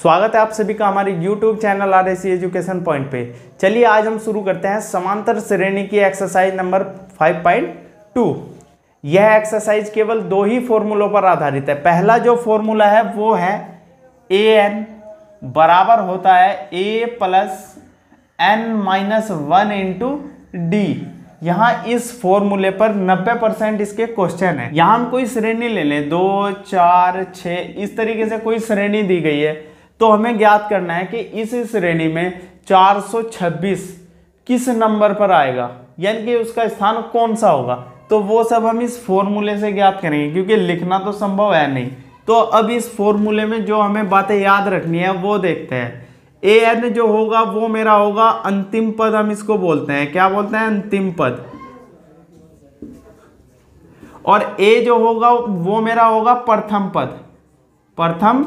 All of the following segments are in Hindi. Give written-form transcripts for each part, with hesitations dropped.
स्वागत है आप सभी का हमारे YouTube channel RSC education point पे। चलिए आज हम शुरू करते हैं समांतर श्रेणी की एक्सरसाइज नंबर 5.2। यह एक्सरसाइज केवल दो ही फॉर्मूलों पर आधारित है। पहला जो फॉर्मूला है वो है an बराबर होता है a plus n-1 into D. यहाँ इस फॉर्मूले पर 90% इसके क्वेश्चन है। यहाँ हम कोई श्रेणी ले लें 2, 4, 6 इस तरीके से कोई श्रेणी दी गई है, तो हमें ज्ञात करना है कि इस श्रेणी में 426 किस नंबर पर आएगा, यानी कि उसका स्थान कौन सा होगा। तो वो सब हम इस फॉर्मूले से ज्ञात करेंगे, क्योंकि लिखना तो संभव है नहीं। तो अब इस फॉर्मूले में जो हमें बातें याद रखनी है वो देखते हैं। an जो होगा वो मेरा होगा अंतिम पद, हम इसको बोलते हैं, क्या बोलते हैं, अंतिम पद। और a जो होगा वो मेरा होगा प्रथम पद। प्रथम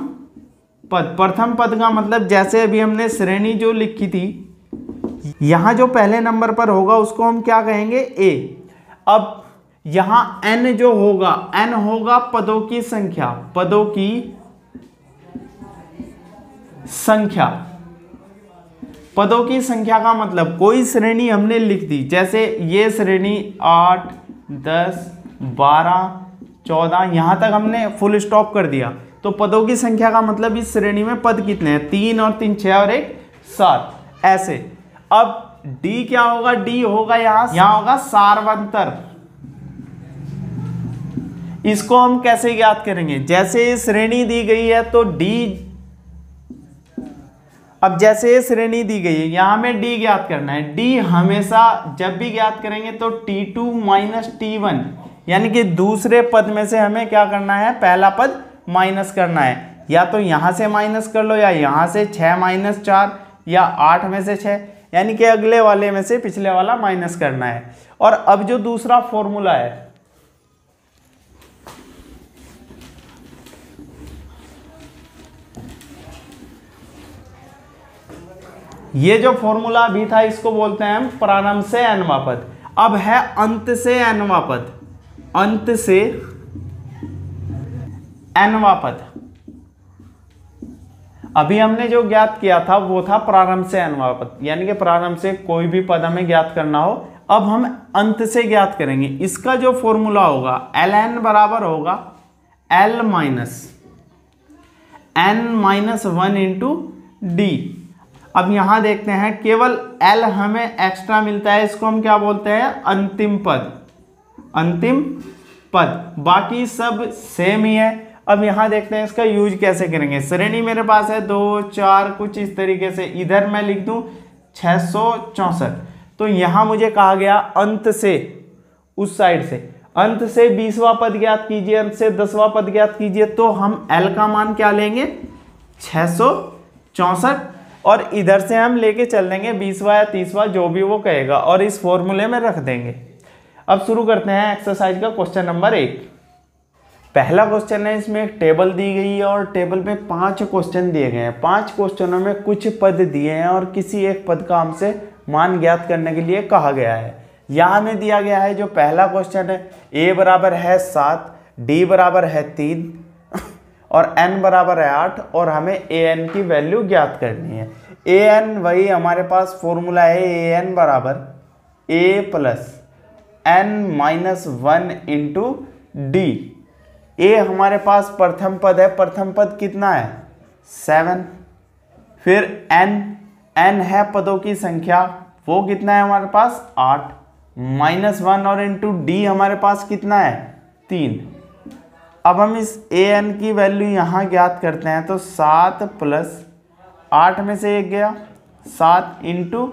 पद का मतलब जैसे अभी हमने श्रेणी जो लिखी थी, यहां जो पहले नंबर पर होगा उसको हम क्या कहेंगे, a। अब यहां n जो होगा, n होगा पदों की संख्या, पदों की संख्या। पदों की संख्या का मतलब कोई श्रेणी हमने लिख दी, जैसे ये श्रेणी 8, 10, 12, 14 यहां तक हमने फुल स्टॉप कर दिया। तो पदों की संख्या का मतलब इस श्रेणी में पद कितने हैं, 3 और 3 6 और 1 7 ऐसे। अब d क्या होगा, d होगा यहां होगा सार्वंतर। इसको हम कैसे ज्ञात करेंगे, जैसे श्रेणी दी गई है तो d, अब जैसे श्रेणी दी गई है यहां में d ज्ञात करना है। d हमेशा जब भी ज्ञात करेंगे तो t2 माइनस t1, यानी कि दूसरे पद में से हमें क्या करना है, पहला पद माइनस करना है। या तो यहां से माइनस कर लो, या यहां से 6 माइनस 4, या 8 में से 6, यानी कि अगले वाले में से पिछले वाला माइनस करना है। और अब जो दूसरा फॉर्मूला है, ये जो फॉर्मूला अभी था इसको बोलते हैं हम प्रारंभ से nवां पद। अब है अंत से nवां पद, अंत से nवां पद। अभी हमने जो ज्ञात किया था वो था प्रारंभ से nवां पद, यानी कि प्रारंभ से कोई भी पद हमें ज्ञात करना हो। अब हम अंत से ज्ञात करेंगे। इसका जो फॉर्मूला होगा ln बराबर होगा l minus n-1 into D. अब यहां देखते हैं केवल l हमें एक्स्ट्रा मिलता है, इसको हम क्या बोलते हैं, अंतिम पद, अंतिम पद। बाकी सब सेम ही है। अब यहां देखते हैं इसका यूज कैसे करेंगे। श्रेणी मेरे पास है 2, 4 कुछ इस तरीके से, इधर मैं लिख दूं 664। तो यहां मुझे कहा गया अंत से, उस साइड से अंत से 20वां पद ज्ञात कीजिए, अंत से 10वां पद ज्ञात कीजिए। तो हम l का मान क्या लेंगे, 664, और इधर से हम लेके चल देंगे 20वां या 30वां जो भी वो कहेगा, और इस फॉर्मूले में रख देंगे। अब शुरू करते हैं एक्सरसाइज का क्वेश्चन नंबर 1। पहला क्वेश्चन है, इसमें एक टेबल दी गई है और टेबल में 5 क्वेश्चन दिए गए हैं। 5 क्वेश्चनों में कुछ पद दिए हैं और किसी एक पद का हमसे मान ज्ञात करने के लिए कहा गया है। यहाँ में दिया गया है जो पहला क्वेश्चन है, a बराबर है 7, d बराबर है 3 और n बराबर है 8, और हमें an की वैल्यू ज्ञात करनी है। an वही हमारे पास फॉर्मूला है, an बराबर a plus n-1 into D. a हमारे पास प्रथम पद है, प्रथम पद कितना है, 7। फिर n है पदों की संख्या, वो कितना है हमारे पास, 8 -1, और इंटू डी हमारे पास कितना है, 3। अब हम इस an की वैल्यू यहाँ ज्ञात करते हैं। तो 7 प्लस 8 में से 1 गया, 7 इंटू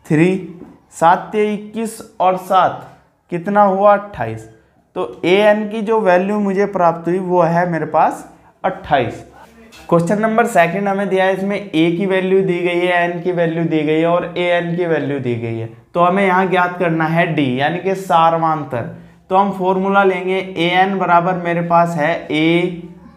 3, 7 से 21 और 7 कितना हुआ, 28। तो an की जो वैल्यू मुझे प्राप्त हुई वो है मेरे पास 28। क्वेश्चन नंबर 2 हमें दिया है, इसमें a की वैल्यू दी गई है, n की वैल्यू दी गई है और an की वैल्यू दी गई है। तो हमें यहाँ ज्ञात करना है d, यानी कि सार्वंतर। तो हम फॉर्मूला लेंगे, an बराबर मेरे पास है a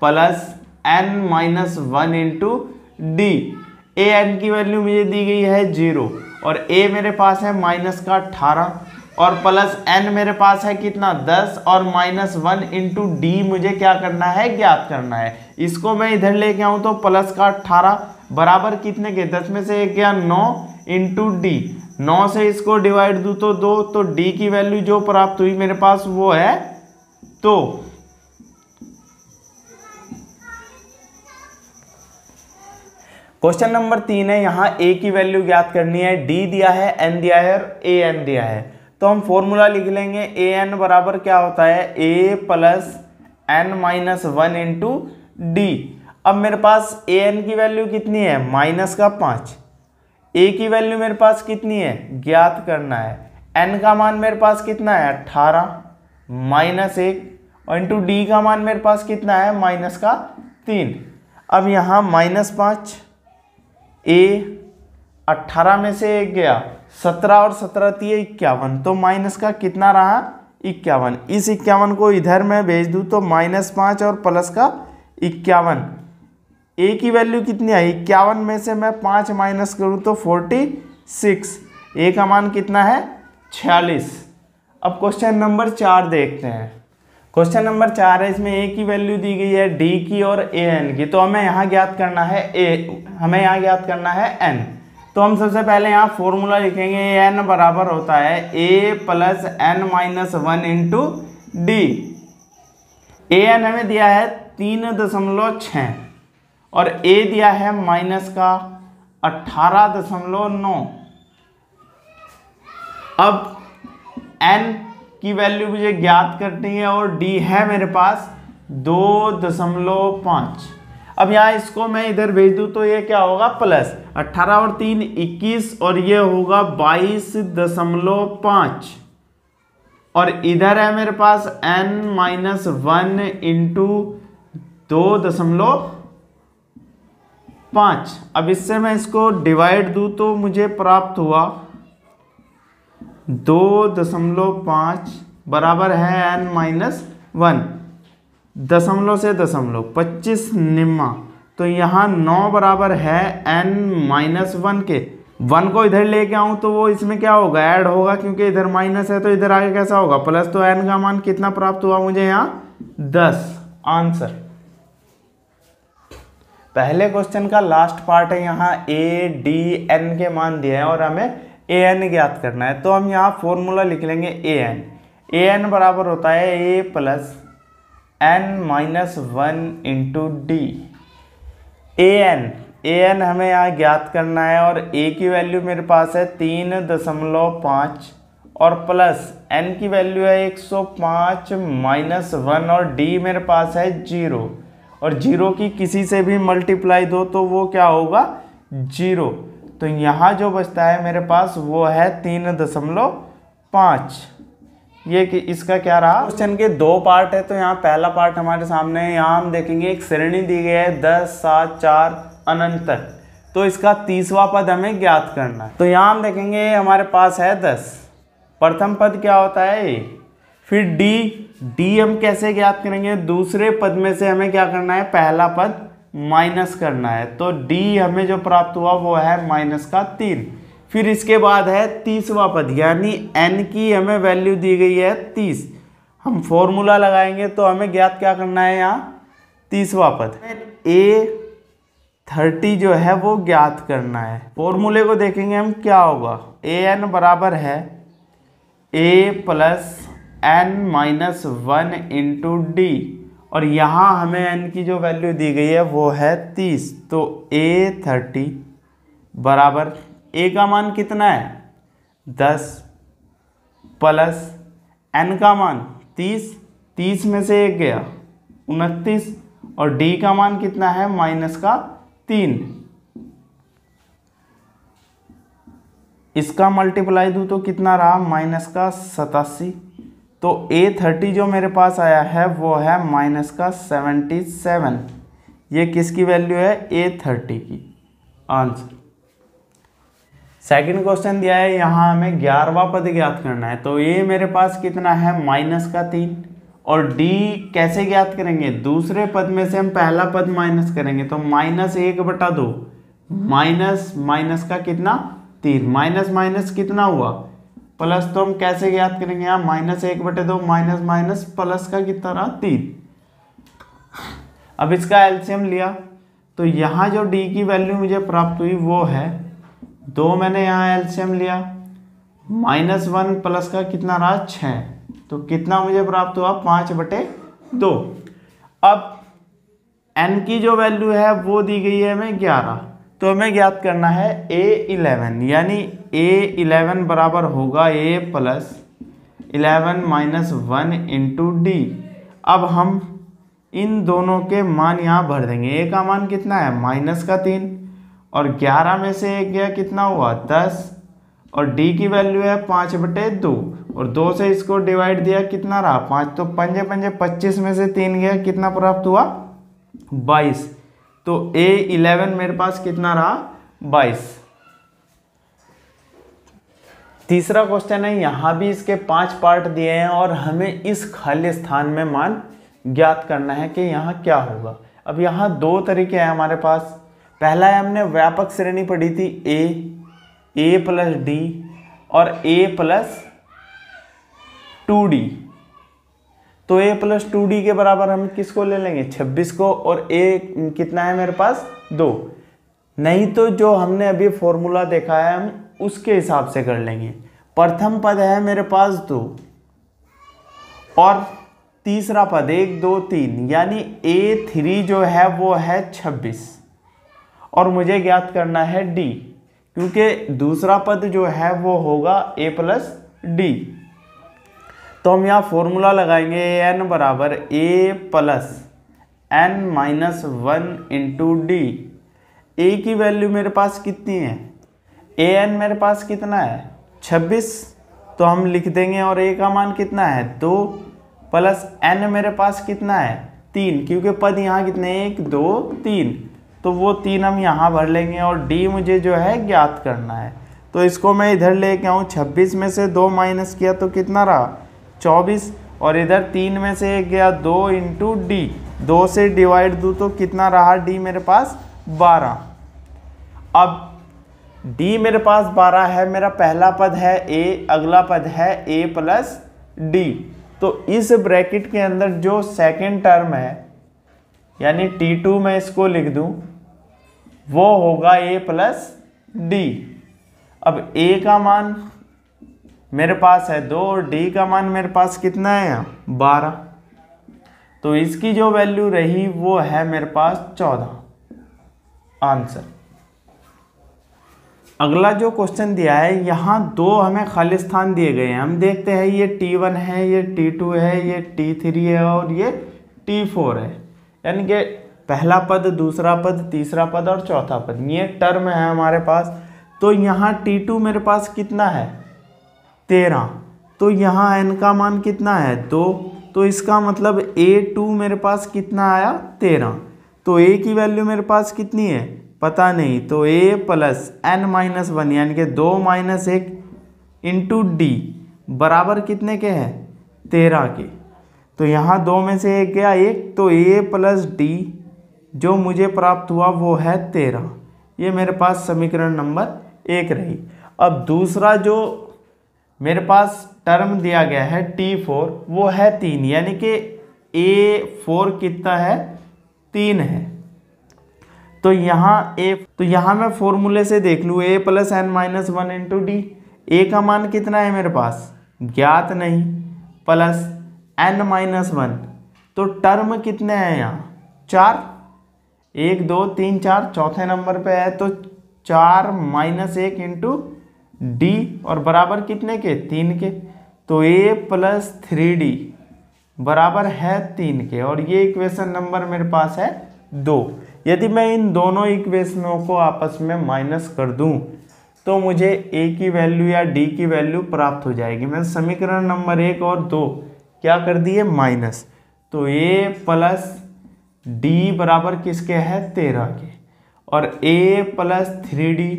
plus n-1 into D. an की वैल्यू मुझे दी गई है 0 और a मेरे पास है माइनस का 18, और प्लस n मेरे पास है कितना 10 और -1 इंटू डी मुझे क्या करना है, ज्ञात करना है। इसको मैं इधर लेके आऊं तो प्लस का 18 बराबर कितने के 10 में से 1 गया 9 इंटू डी, 9 से इसको डिवाइड दूं तो 2, तो डी की वैल्यू जो प्राप्त हुई मेरे पास वो है, तो क्वेश्चन नंबर 3 है, यहाँ a की वैल्यू ज्ञात करनी है, d दिया है, n दिया है और an दिया है। तो हम फॉर्मूला लिख लेंगे, an बराबर क्या होता है a plus n-1 into D. अब मेरे पास an की वैल्यू कितनी है -5, a की वैल्यू मेरे पास कितनी है ज्ञात करना है, n का मान मेरे पास कितना है 18 -1 और इंटू डी का मान मेरे पास कितना है -3। अब यहाँ -5 a 18 में से 1 गया 17 और 17 दिए 51, तो माइनस का कितना रहा 51। इस 51 को इधर मैं भेज दूं तो -5 और प्लस का 51, a की वैल्यू कितनी आई 51 में से मैं 5 माइनस करूं तो 46, a का मान कितना है 46। अब क्वेश्चन नंबर 4 देखते हैं। क्वेश्चन नंबर 4 है, इसमें a की वैल्यू दी गई है d की और an की, तो हमें यहाँ ज्ञात करना है हमें यहाँ ज्ञात करना है n। तो हम सबसे पहले यहाँ फॉर्मूला लिखेंगे, n बराबर होता है a plus n-1 into D. an हमें दिया है 3.6 और a दिया है माइनस का 18.9। अब n की वैल्यू मुझे ज्ञात करनी है और d है मेरे पास 2.5। अब यहाँ इसको मैं इधर भेज दूँ तो ये क्या होगा प्लस 18 और 3 21 और ये होगा 22.5 और इधर है मेरे पास n-1 इंटू 2.5। अब इससे मैं इसको डिवाइड दूँ तो मुझे प्राप्त हुआ 2.5 बराबर है n-1, दशमलव से दशमलव 25 निम्मा, तो यहाँ 9 बराबर है n-1 के। 1 को इधर लेके आऊँ तो वो इसमें क्या होगा ऐड होगा, क्योंकि इधर माइनस है तो इधर आगे कैसा होगा प्लस, तो n का मान कितना प्राप्त हुआ मुझे यहाँ 10। आंसर पहले क्वेश्चन का लास्ट पार्ट है, यहाँ a d n के मान दिए हैं और हमें an ज्ञात करना है। तो हम यहाँ फॉर्मूला लिख लेंगे an बराबर होता है a plus n-1 into D. an हमें यहाँ ज्ञात करना है और a की वैल्यू मेरे पास है 3.5 और प्लस n की वैल्यू है 105 -1 और d मेरे पास है 0 और 0 की किसी से भी मल्टीप्लाई दो तो वो क्या होगा 0। तो यहाँ जो बचता है मेरे पास वो है 3.5। ये कि इसका क्या रहा। क्वेश्चन के 2 पार्ट है, तो यहाँ पहला पार्ट हमारे सामने है। यहाँ हम देखेंगे एक श्रेणी दी गई है 10 7 4 अनंत तक, तो इसका 30वां पद हमें ज्ञात करना है। तो यहाँ हम देखेंगे हमारे पास है 10, प्रथम पद क्या होता है a, फिर d हम कैसे ज्ञात करेंगे, दूसरे पद में से हमें क्या करना है पहला पद माइनस करना है। तो d हमें जो प्राप्त हुआ वो है -3। फिर इसके बाद है 30वां पद, यानी n की हमें वैल्यू दी गई है 30। हम फॉर्मूला लगाएंगे तो हमें ज्ञात क्या करना है यहाँ 30वां पद a30 जो है वो ज्ञात करना है। फॉर्मूले को देखेंगे हम क्या होगा, an बराबर है a plus n-1 into D और यहाँ हमें n की जो वैल्यू दी गई है वो है 30। तो a30 बराबर a का मान कितना है 10 प्लस n का मान 30, 30 में से 1 गया 29 और d का मान कितना है -3। इसका मल्टीप्लाई दूँ तो कितना रहा -87। तो a30 जो मेरे पास आया है वो है -77। ये किसकी वैल्यू है a30 की। आंसर सेकंड क्वेश्चन दिया है, यहाँ हमें 11वां पद ज्ञात करना है। तो ये मेरे पास कितना है -3 और d कैसे ज्ञात करेंगे, दूसरे पद में से हम पहला पद माइनस करेंगे। तो -1/2 माइनस का कितना 3, माइनस माइनस कितना हुआ प्लस तो हम कैसे ज्ञात करेंगे, यहाँ -1/2 माइनस माइनस प्लस का कितना रहा 3। अब इसका एलसीएम लिया तो यहाँ जो डी की वैल्यू मुझे प्राप्त हुई वो है 2, मैंने यहाँ एलसीएम लिया, -1 प्लस का कितना रहा 6, तो कितना मुझे प्राप्त हुआ 5/2। अब n की जो वैल्यू है वो दी गई है हमें 11, तो हमें ज्ञात करना है A11, यानी A11 बराबर होगा A plus 11 minus 1 into D. अब हम इन दोनों के मान यहाँ भर देंगे। A का मान कितना है -3 और 11 में से 1 गया कितना हुआ 10 और D की वैल्यू है 5/2 और 2 से इसको डिवाइड दिया कितना रहा 5, तो 5 5 25 में से 3 गया कितना प्राप्त हुआ 22। तो A11 मेरे पास कितना रहा 22। तीसरा क्वेश्चन है, यहां भी इसके 5 पार्ट दिए हैं और हमें इस खाली स्थान में मान ज्ञात करना है कि यहाँ क्या होगा। अब यहाँ 2 तरीके हैं हमारे पास। पहला है, हमने व्यापक श्रेणी पढ़ी थी A प्लस डी और A प्लस 2D। तो A प्लस 2D के बराबर हम किसको ले लेंगे 26 को, और A कितना है मेरे पास 2। नहीं तो जो हमने अभी फॉर्मूला देखा है हम उसके हिसाब से कर लेंगे। प्रथम पद है मेरे पास 2 और तीसरा पद 1 2 3, यानी A3 जो है वो है 26 और मुझे ज्ञात करना है D, क्योंकि दूसरा पद जो है वो होगा A प्लस डी। तो हम यहाँ फॉर्मूला लगाएंगे n बराबर A plus n minus 1 into D. A की वैल्यू मेरे पास कितनी है, an मेरे पास कितना है 26, तो हम लिख देंगे, और a का मान कितना है 2 प्लस n मेरे पास कितना है 3, क्योंकि पद यहाँ कितने 1 2 3, तो वो 3 हम यहाँ भर लेंगे और d मुझे जो है ज्ञात करना है। तो इसको मैं इधर लेके आऊँ, 26 में से 2 माइनस किया तो कितना रहा 24, और इधर 3 में से 1 गया 2 इंटू डी, 2 से डिवाइड दूँ तो कितना रहा d मेरे पास 12। अब d मेरे पास 12 है, मेरा पहला पद है a, अगला पद है a प्लस डी। तो इस ब्रैकेट के अंदर जो सेकेंड टर्म है यानी T2 मैं इसको लिख दूं, वो होगा a प्लस डी। अब a का मान मेरे पास है 2 और d का मान मेरे पास कितना है यहाँ 12, तो इसकी जो वैल्यू रही वो है मेरे पास 14 आंसर। अगला जो क्वेश्चन दिया है, यहाँ 2 हमें खाली स्थान दिए गए हैं। हम देखते हैं ये T1 है, ये T2 है, ये T3 है और ये T4 है, यानी कि पहला पद, दूसरा पद, तीसरा पद और चौथा पद, ये टर्म है हमारे पास। तो यहाँ T2 मेरे पास कितना है 13, तो यहाँ n का मान कितना है 2, तो इसका मतलब A2 मेरे पास कितना आया 13। तो A की वैल्यू मेरे पास कितनी है पता नहीं, तो A प्लस n माइनस 1 यानी कि 2 माइनस 1 इंटू डी बराबर कितने के हैं 13 के। तो यहाँ 2 में से 1 गया 1, तो A प्लस डी जो मुझे प्राप्त हुआ वो है 13। ये मेरे पास समीकरण नंबर 1 रही। अब दूसरा जो मेरे पास टर्म दिया गया है T4 वो है 3, यानी कि A4 कितना है 3 है। तो यहाँ मैं फॉर्मूले से देख लूँ, A plus n minus 1 into D. A का मान कितना है मेरे पास ज्ञात नहीं, प्लस n माइनस 1, तो टर्म कितने हैं यहाँ 4, 1 2 3 4, चौथे नंबर पे है, तो 4 माइनस 1 इंटू डी और बराबर कितने के 3 के। तो A प्लस 3D बराबर है 3 के, और ये इक्वेशन नंबर मेरे पास है 2। यदि मैं इन दोनों इक्वेशनों को आपस में माइनस कर दूं तो मुझे A की वैल्यू या D की वैल्यू प्राप्त हो जाएगी। मैं समीकरण नंबर 1 और 2 क्या कर दिए माइनस, तो A प्लस D बराबर किसके है 13 के, और A प्लस 3D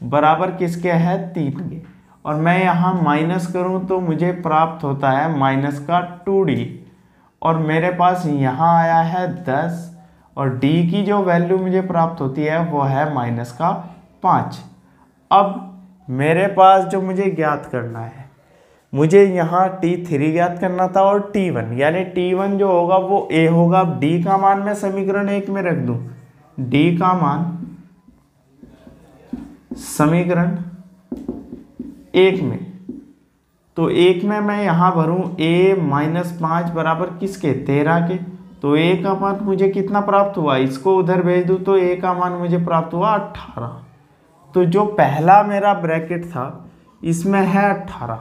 बराबर किसके है 3 के, और मैं यहाँ माइनस करूँ तो मुझे प्राप्त होता है माइनस का 2D, और मेरे पास यहाँ आया है 10, और D की जो वैल्यू मुझे प्राप्त होती है वो है माइनस का 5। अब मेरे पास जो मुझे ज्ञात करना है मुझे यहाँ T3 ज्ञात करना था और T1, यानी T1 जो होगा वो A होगा। अब D का मान मैं समीकरण 1 में रख दूं, D का मान समीकरण 1 में, तो 1 में मैं यहाँ भरूँ A - 5 बराबर किसके, 13 के। तो A का मान मुझे कितना प्राप्त हुआ, इसको उधर भेज दूँ तो A का मान मुझे प्राप्त हुआ 18। तो जो पहला मेरा ब्रैकेट था इसमें है 18,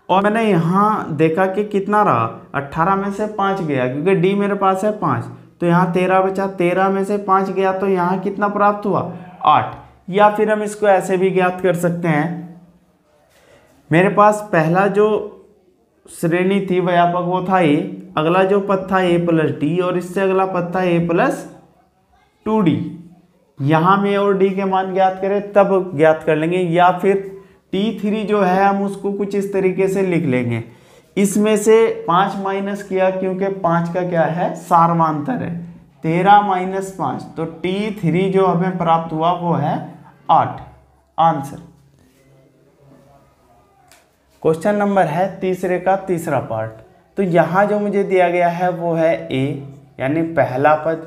और मैंने यहाँ देखा कि कितना रहा, 18 में से 5 गया क्योंकि D मेरे पास है 5, तो यहाँ 13 बचा, 13 में से 5 गया तो यहाँ कितना प्राप्त हुआ, 8। या फिर हम इसको ऐसे भी ज्ञात कर सकते हैं, मेरे पास पहला जो श्रेणी थी व्यापक वो था A, अगला जो पद था A + D, और इससे अगला पद था A + 2D। यहाँ में और D के मान ज्ञात करें तब ज्ञात कर लेंगे, या फिर T3 जो है हम उसको कुछ इस तरीके से लिख लेंगे, इसमें से 5 माइनस किया क्योंकि 5 का क्या है, सार्वमांतर है, 13 - 5, तो T3 जो हमें प्राप्त हुआ वो है 8। आंसर। क्वेश्चन नंबर है तीसरे का तीसरा पार्ट। तो यहाँ जो मुझे दिया गया है वो है A, यानी पहला पद,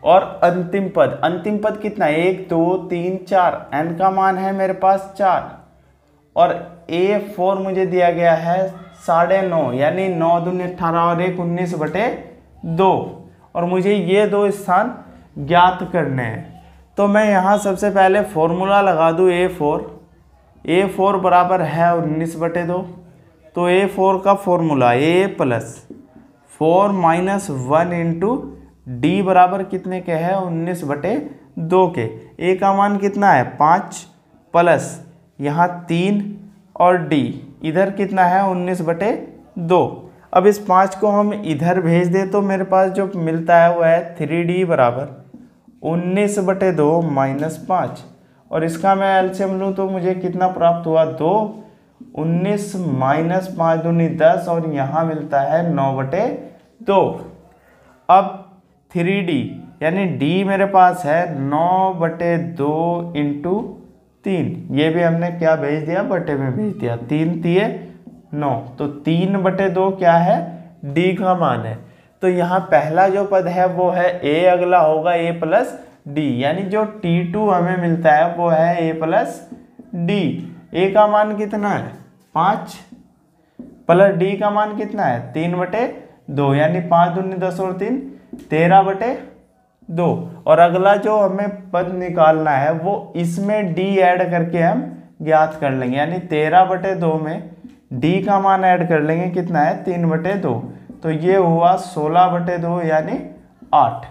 और अंतिम पद, अंतिम पद कितना है, 1 2 3 4, n का मान है मेरे पास 4, और A4 मुझे दिया गया है 9.5, यानी 9 दूनी 18 और 1 19/2, और मुझे ये दो स्थान ज्ञात करने हैं। तो मैं यहाँ सबसे पहले फॉर्मूला लगा दूँ A4 बराबर है 19/2, तो A4 का फॉर्मूला A + 4 - 1 × D बराबर कितने के है, 19/2 के। A का मान कितना है, 5 प्लस यहाँ 3 और D इधर कितना है, 19/2। अब इस 5 को हम इधर भेज दें तो मेरे पास जो मिलता है वो है 3D बराबर 19/2 - 5, और इसका मैं एलसीएम लूँ तो मुझे कितना प्राप्त हुआ, 2, 19 - 5 दूनी 10, और यहाँ मिलता है 9/2। अब 3D यानी D मेरे पास है 9/2 × 3, ये भी हमने क्या भेज दिया, बटे में भेज दिया, 3 × 9, तो 3/2 क्या है, D का मान है। तो यहाँ पहला जो पद है वो है A, अगला होगा A + D, यानी जो T2 हमें मिलता है वो है A + D। A का मान कितना है, 5, प्लस D का मान कितना है, 3/2, यानी 5 दूनी 10 और 3 13/2, और अगला जो हमें पद निकालना है वो इसमें D ऐड करके हम ज्ञात कर लेंगे, यानी 13/2 में D का मान ऐड कर लेंगे, कितना है, 3/2, तो ये हुआ 16/2 यानी 8।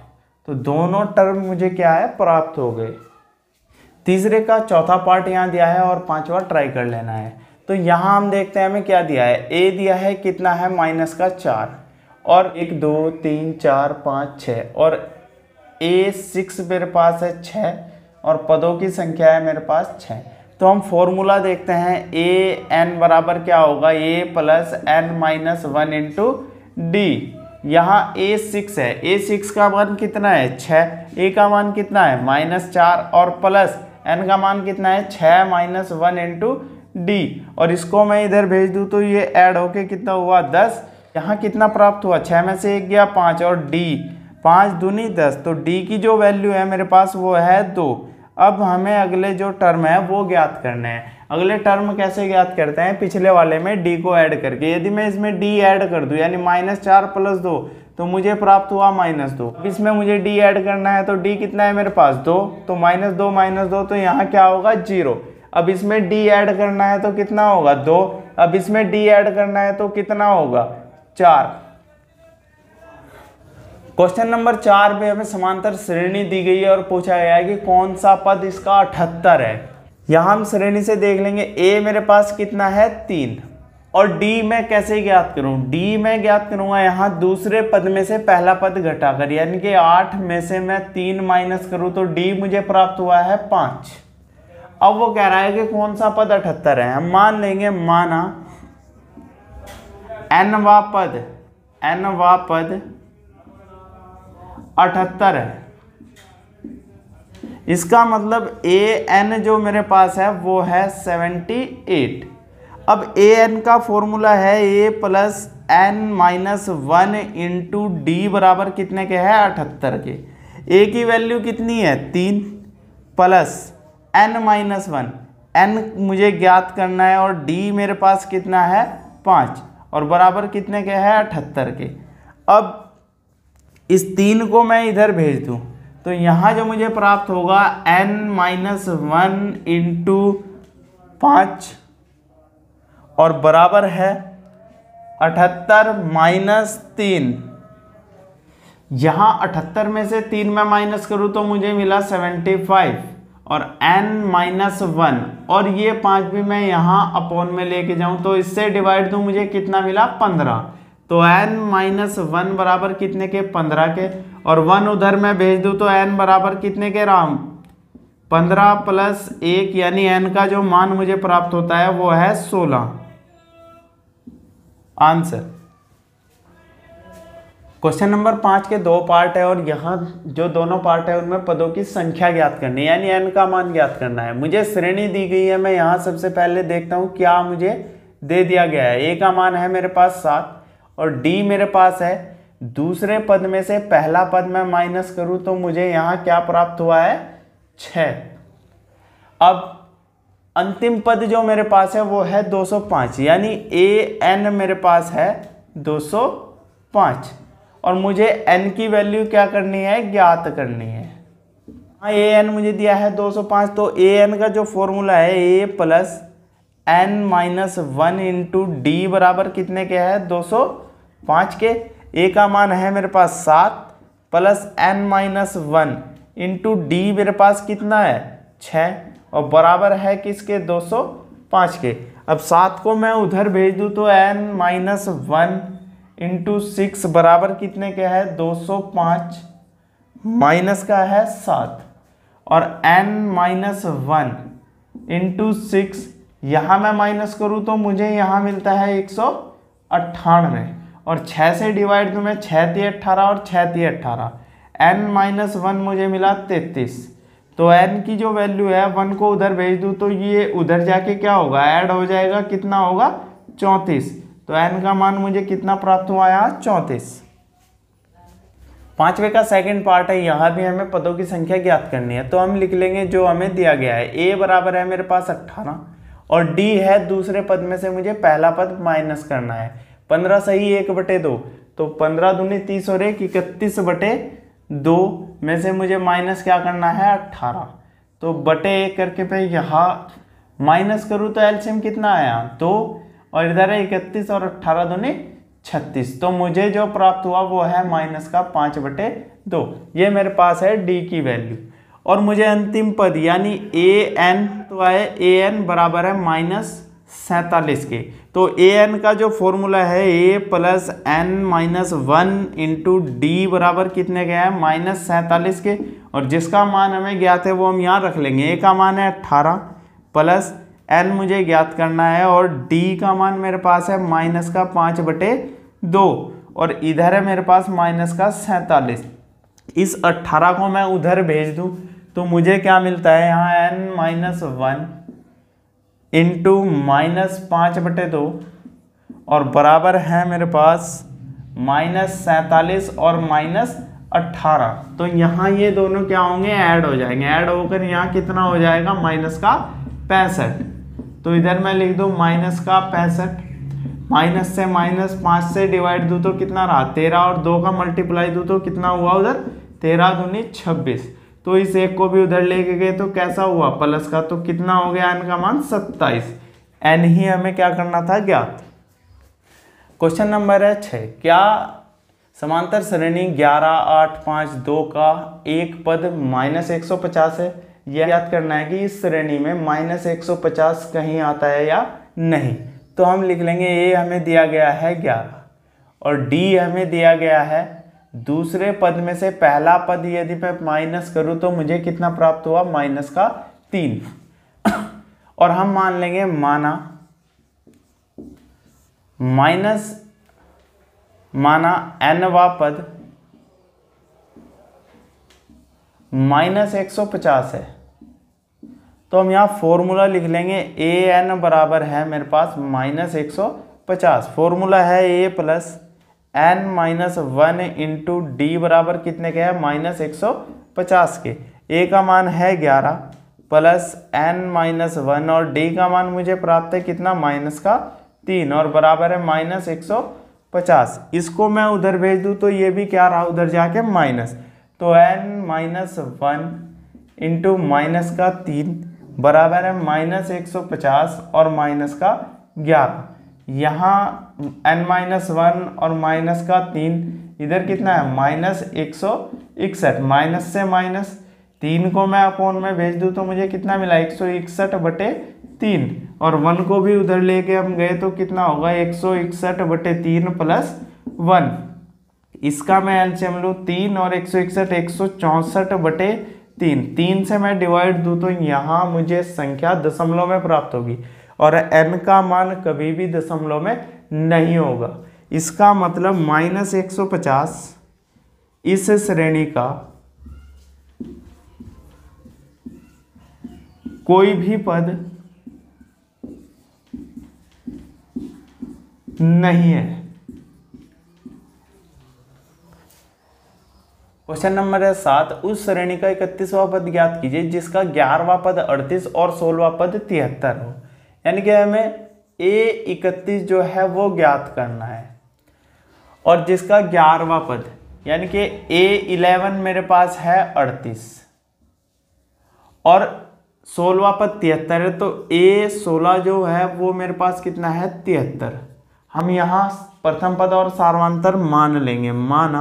तो दोनों टर्म मुझे क्या है, प्राप्त हो गए। तीसरे का चौथा पार्ट यहाँ दिया है और पांचवा ट्राई कर लेना है। तो यहाँ हम देखते हैं हमें क्या दिया है, A दिया है कितना है, -4, और 1 2 3 4 5 6, और A6 मेरे पास है 6, और पदों की संख्या है मेरे पास 6। तो हम फॉर्मूला देखते हैं, AN बराबर क्या होगा, A + n - 1 × D। यहाँ A6 है, A6 का मान कितना है, 6, A का मान कितना है, -4, और प्लस n का मान कितना है, 6 - 1 × D, और इसको मैं इधर भेज दूँ तो ये ऐड होके कितना हुआ, 10। यहाँ कितना प्राप्त हुआ, 6 में से 1 गया 5, और D 5 दूनी 10, तो D की जो वैल्यू है मेरे पास वो है 2। अब हमें अगले जो टर्म है वो ज्ञात करने हैं। अगले टर्म कैसे ज्ञात करते हैं, पिछले वाले में D को ऐड करके। यदि मैं इसमें D ऐड कर दूं, यानी -4 + 2, तो मुझे प्राप्त हुआ -2। अब इसमें मुझे D ऐड करना है, तो D कितना है मेरे पास, 2, तो -2 - 2, तो यहाँ क्या होगा, 0। अब इसमें D ऐड करना है तो कितना होगा, 2। अब इसमें D ऐड करना है तो कितना होगा, 4। क्वेश्चन नंबर 4 में हमें समांतर श्रेणी दी गई है और पूछा गया है कि कौन सा पद इसका 78 है। यहाँ हम श्रेणी से देख लेंगे, A मेरे पास कितना है, 3, और D मैं कैसे ज्ञात करूँ, D मैं ज्ञात करूँगा यहाँ दूसरे पद में से पहला पद घटाकर, यानी कि 8 में से मैं 3 माइनस करूँ तो D मुझे प्राप्त हुआ है 5। अब वो कह रहा है कि कौन सा पद 78 है। हम मान लेंगे, माना n-वा पद 78 है, इसका मतलब AN जो मेरे पास है वो है 78। अब ए एन का फॉर्मूला है A plus N minus 1 into D बराबर कितने के है 78 के। ए की वैल्यू कितनी है 3 प्लस एन माइनस 1, एन मुझे ज्ञात करना है और डी मेरे पास कितना है 5 और बराबर कितने के है 78 के। अब इस 3 को मैं इधर भेज दूं तो यहाँ जो मुझे प्राप्त होगा n माइनस 1 इंटू 5 और बराबर है 78 माइनस 3। यहाँ 78 में से 3 मैं माइनस करूँ तो मुझे मिला 75 और n माइनस 1 और ये 5 भी मैं यहाँ अपॉन में लेके जाऊँ तो इससे डिवाइड दूँ मुझे कितना मिला 15। तो n माइनस 1 बराबर कितने के 15 के और 1 उधर मैं भेज दूँ तो n बराबर कितने के राम 15 प्लस 1 यानी n का जो मान मुझे प्राप्त होता है वो है 16। आंसर। क्वेश्चन नंबर 5 के 2 पार्ट है और यहाँ जो दोनों पार्ट है उनमें पदों की संख्या ज्ञात करनी है यानी n का मान ज्ञात करना है। मुझे श्रेणी दी गई है, मैं यहाँ सबसे पहले देखता हूँ क्या मुझे दे दिया गया है। a का मान है मेरे पास 7 और d मेरे पास है। दूसरे पद में से पहला पद मैं माइनस करूँ तो मुझे यहाँ क्या प्राप्त हुआ है 6। अब अंतिम पद जो मेरे पास है वो है 205 यानी an मेरे पास है 205 और मुझे n की वैल्यू क्या करनी है ज्ञात करनी है। हाँ an मुझे दिया है 205 तो an का जो फॉर्मूला है a plus n minus 1 into D बराबर कितने के है 205 के। a का मान है मेरे पास 7 plus n minus 1 into D मेरे पास कितना है 6 और बराबर है किसके 205 के। अब 7 को मैं उधर भेज दूँ तो n माइनस 1 इंटू 6 बराबर कितने के है 205 माइनस का है 7 और n माइनस 1 इंटू 6 यहाँ मैं माइनस करूँ तो मुझे यहाँ मिलता है 198 और 6 से डिवाइड दूँ मैं 6 × 18 और 6 × 18 n माइनस 1 मुझे मिला 33। तो n की जो वैल्यू है 1 को उधर भेज दूँ तो ये उधर जाके क्या होगा ऐड हो जाएगा कितना होगा 34। तो n का मान मुझे कितना प्राप्त हुआ यहाँ 34। 5वें का सेकंड पार्ट है, यहाँ भी हमें पदों की संख्या ज्ञात करनी है। तो हम लिख लेंगे जो हमें दिया गया है a बराबर है मेरे पास 18 और d है दूसरे पद में से मुझे पहला पद माइनस करना है। 15 सही 1/2 तो 15 दूनी 30 और 1 31/2 में से मुझे माइनस क्या करना है 18 तो बटे 1 करके पे यहाँ माइनस करूँ तो एलसीएम कितना आया 2 और इधर है 31 और 18 दूनी 36 तो मुझे जो प्राप्त हुआ वो है माइनस का 5/2। ये मेरे पास है d की वैल्यू और मुझे अंतिम पद यानी an तो आए an बराबर है -47 के। तो an का जो फॉर्मूला है a plus n minus 1 into D बराबर कितने के है -47 के और जिसका मान हमें ज्ञात है वो हम यहाँ रख लेंगे। a का मान है 18 प्लस n मुझे ज्ञात करना है और d का मान मेरे पास है माइनस का 5/2 और इधर है मेरे पास माइनस का 47। इस 18 को मैं उधर भेज दूं तो मुझे क्या मिलता है यहाँ n माइनस 1 इंटू -5/2 और बराबर है मेरे पास -47 और -18। तो यहाँ ये दोनों क्या होंगे ऐड हो जाएंगे, ऐड होकर यहाँ कितना हो जाएगा माइनस का 65। तो इधर मैं लिख दूँ माइनस का 65 माइनस से -5 से डिवाइड दूँ तो कितना रहा 13 और 2 का मल्टीप्लाई दूँ तो कितना हुआ उधर 13 दूनी 26। तो इस एक को भी उधर लेके गए तो कैसा हुआ प्लस का तो कितना हो गया n का मान 27। n ही हमें क्या करना था ज्ञात। क्वेश्चन नंबर है 6। क्या समांतर श्रेणी 11 8 5 2 का एक पद -150 है। यह ज्ञात करना है कि इस श्रेणी में -150 कहीं आता है या नहीं। तो हम लिख लेंगे a हमें दिया गया है 11 और d हमें दिया गया है दूसरे पद में से पहला पद यदि मैं माइनस करूं तो मुझे कितना प्राप्त हुआ माइनस का 3 और हम मान लेंगे माना n-वा पद -150 है तो हम यहाँ फॉर्मूला लिख लेंगे ए एन बराबर है मेरे पास -150। फॉर्मूला है A plus N minus 1 into D बराबर कितने के है -150 के। ए का मान है 11 प्लस एन माइनस 1 और डी का मान मुझे प्राप्त है कितना -3 और बराबर है -150। इसको मैं उधर भेज दूँ तो ये भी क्या रहा उधर जाके माइनस, तो एन माइनस 1 इंटू -3 बराबर है -150 और -11। यहाँ n-1 और -3 इधर कितना है -161। माइनस से -3 को मैं अपोन में भेज दूँ तो मुझे कितना मिला 161/3 और 1 को भी उधर लेके हम गए तो कितना होगा 161/3 प्लस 1। इसका मैं एलसीएम लूँ 3 और 161 164/3। 3 से मैं डिवाइड दूँ तो यहाँ मुझे संख्या दशमलव में प्राप्त होगी और n का मान कभी भी दशमलव में नहीं होगा। इसका मतलब -150 इस श्रेणी का कोई भी पद नहीं है। क्वेश्चन नंबर 7, उस श्रेणी का 31वां पद ज्ञात कीजिए जिसका 11वां पद 38 और 16वां पद 73 हो। यानी कि हमें A31 जो है वो ज्ञात करना है और जिसका 11वां पद यानी कि A11 मेरे पास है 38 और 16वां पद 73 है, तो A16 जो है वो मेरे पास कितना है 73। हम यहाँ प्रथम पद और सार्वंतर मान लेंगे। माना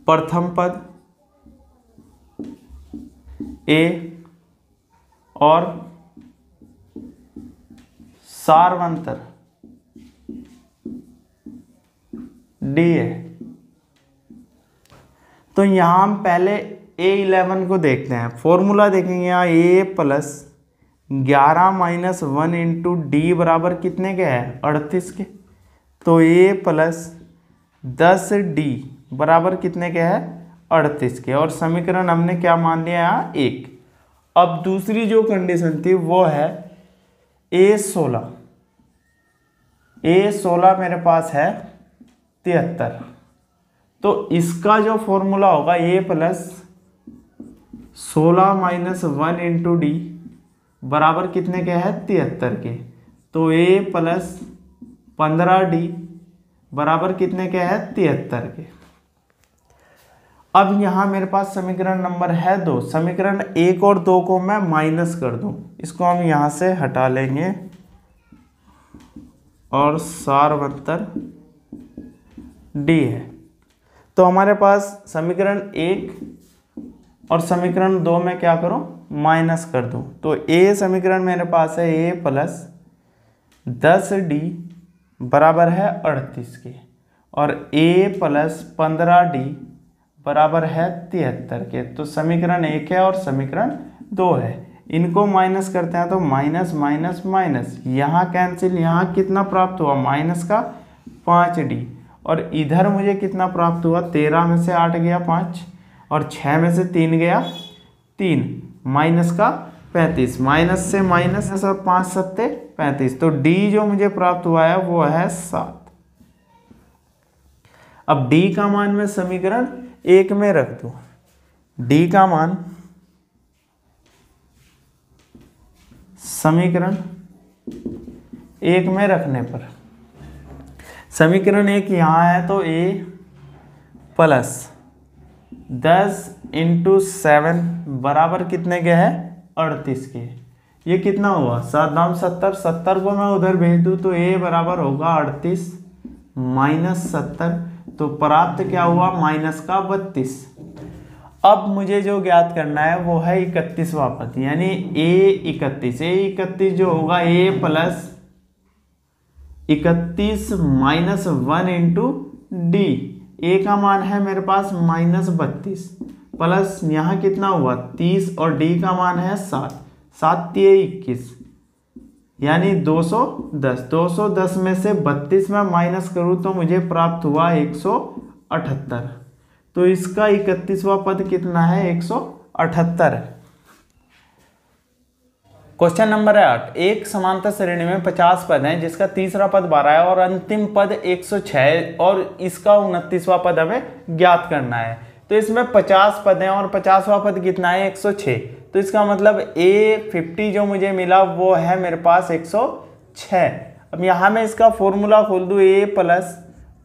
प्रथम पद A और सार्वंतर D है। तो यहां हम पहले A11 को देखते हैं। फॉर्मूला देखेंगे यहाँ A plus 11 minus 1 into D बराबर कितने के है 38 के। तो A प्लस 10D बराबर कितने के है 38 के और समीकरण हमने क्या मान लिया यहाँ 1। अब दूसरी जो कंडीशन थी वो है A16 मेरे पास है 73। तो इसका जो फॉर्मूला होगा A plus 16 minus 1 into D बराबर कितने के है 73 के। तो A प्लस 15D बराबर कितने के है 73 के। अब यहाँ मेरे पास समीकरण नंबर है 2। समीकरण 1 और 2 को मैं माइनस कर दूं, इसको हम यहाँ से हटा लेंगे और सार्वंतर D है। तो हमारे पास समीकरण 1 और समीकरण 2 में क्या करूं माइनस कर दूं। तो A समीकरण मेरे पास है A प्लस 10D बराबर है 38 के और A प्लस 15D बराबर है 73 के। तो समीकरण 1 है और समीकरण 2 है। इनको माइनस करते हैं तो माइनस माइनस माइनस यहाँ कैंसिल, यहाँ कितना प्राप्त हुआ माइनस का 5D और इधर मुझे कितना प्राप्त हुआ 13 में से 8 गया 5 और 6 में से 3 गया 3 माइनस का 35। माइनस से माइनस और 5 सत्ते 35। तो D जो मुझे प्राप्त हुआ है वो है 7। अब D का मान मैं समीकरण 1 में रख दूं। D का मान समीकरण 1 में रखने पर समीकरण 1 यहाँ है तो A प्लस 10 इंटू 7 बराबर कितने के है 38 के। ये कितना हुआ 7 दाम 70। 70 को मैं उधर भेज दूँ तो A बराबर होगा 38 माइनस 70। तो प्राप्त क्या हुआ माइनस का 32। अब मुझे जो ज्ञात करना है वो है 31वां पद यानी A31 जो होगा A plus 31 minus 1 into D. A का मान है मेरे पास -32 प्लस यहाँ कितना हुआ 30 और D का मान है 7। 7 21 यानी 210। 210 में से 32 में माइनस करूँ तो मुझे प्राप्त हुआ 178। तो इसका 31वां पद कितना है 178 है। क्वेश्चन नंबर 8, एक समांतर श्रेणी में 50 पद हैं जिसका तीसरा पद 12 है और अंतिम पद 106 और इसका 29वां पद हमें ज्ञात करना है। तो इसमें 50 पद हैं और 50वां पद कितना है 106। तो इसका मतलब A50 जो मुझे मिला वो है मेरे पास 106। अब यहाँ मैं इसका फॉर्मूला खोल दूँ, A plus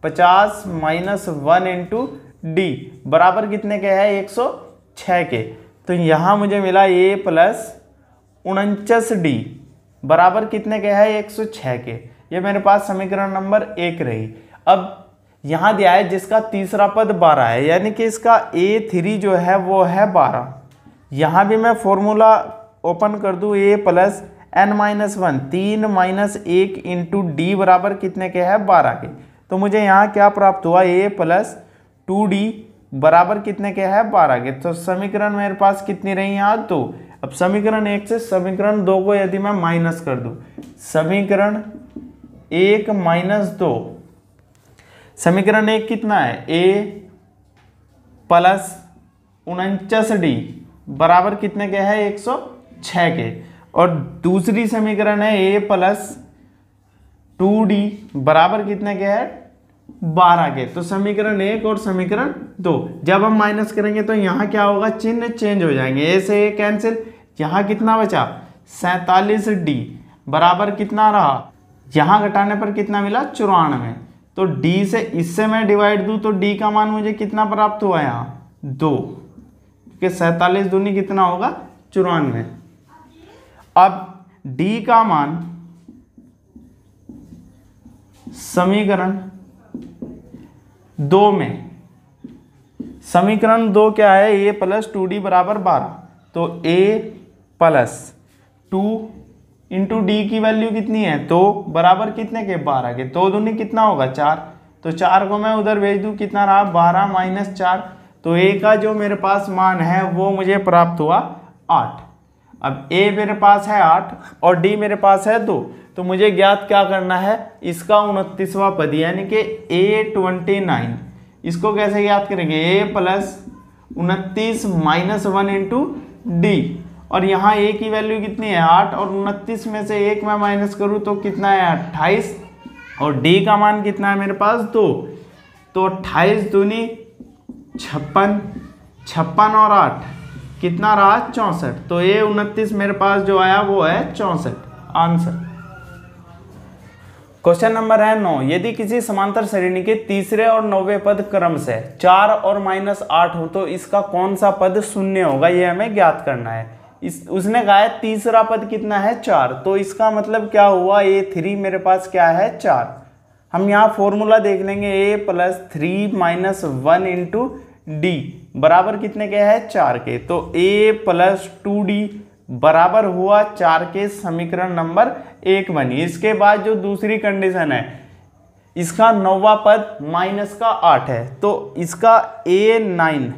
50 minus 1 into D बराबर कितने के है 106 के। तो यहाँ मुझे मिला A प्लस 49D बराबर कितने के है 106 के। ये मेरे पास समीकरण नंबर 1 रही। अब यहाँ दिया है जिसका तीसरा पद 12 है, यानी कि इसका A3 जो है वो है 12। यहाँ भी मैं फॉर्मूला ओपन कर दूँ, A plus n-1 3 minus 1 into D बराबर कितने के है 12 के। तो मुझे यहाँ क्या प्राप्त हुआ, A प्लस 2D बराबर कितने के है 12 के। तो समीकरण मेरे पास कितनी रही यहाँ 2। अब समीकरण 1 से समीकरण 2 को यदि मैं माइनस कर दूं, समीकरण 1 माइनस 2, समीकरण 1 कितना है A प्लस 49D बराबर कितने के है 106 के। और दूसरी समीकरण है A प्लस 2D बराबर कितने के है 12 के। तो समीकरण 1 और समीकरण 2 जब हम माइनस करेंगे तो यहाँ क्या होगा, चिन्ह चेंज हो जाएंगे, ए से ए कैंसिल। यहाँ कितना बचा 47D बराबर कितना रहा, यहाँ घटाने पर कितना मिला 94। तो D से इससे मैं डिवाइड दूँ तो D का मान मुझे कितना प्राप्त हुआ यहाँ 2, क्योंकि 47 दूनी कितना होगा 94। अब D का मान समीकरण 2 में, समीकरण 2 क्या है A प्लस 2D बराबर 12। तो A प्लस 2 इंटू डी की वैल्यू कितनी है 2 बराबर कितने के 12 के। 2 दूनी कितना होगा 4। तो 4 को मैं उधर भेज दूँ, कितना रहा 12 माइनस 4। तो A का जो मेरे पास मान है वो मुझे प्राप्त हुआ 8। अब A मेरे पास है 8 और D मेरे पास है 2। तो मुझे ज्ञात क्या करना है, इसका 29वां पद यानी कि A29। इसको कैसे ज्ञात करेंगे, A plus 29 minus 1 into D. और यहाँ A की वैल्यू कितनी है 8 और 29 में से 1 मैं माइनस करूँ तो कितना है 28। और D का मान कितना है मेरे पास 2। तो 28 दूनी 56, 56 और 8 कितना रहा 64। तो A29 मेरे पास जो आया वो है 64 आंसर। क्वेश्चन नंबर है 9, यदि किसी समांतर श्रेणी के तीसरे और 9वें पद क्रम से 4 और -8 हो तो इसका कौन सा पद शून्य होगा, ये हमें ज्ञात करना है। उसने कहा है तीसरा पद कितना है 4, तो इसका मतलब क्या हुआ A3 मेरे पास क्या है 4। हम यहाँ फॉर्मूला देख लेंगे, A plus 3 minus 1 into D बराबर कितने के है 4 के। तो A प्लस 2D बराबर हुआ 4 के, समीकरण नंबर 1 बनी। इसके बाद जो दूसरी कंडीशन है, इसका 9वां पद माइनस का 8 है, तो इसका A9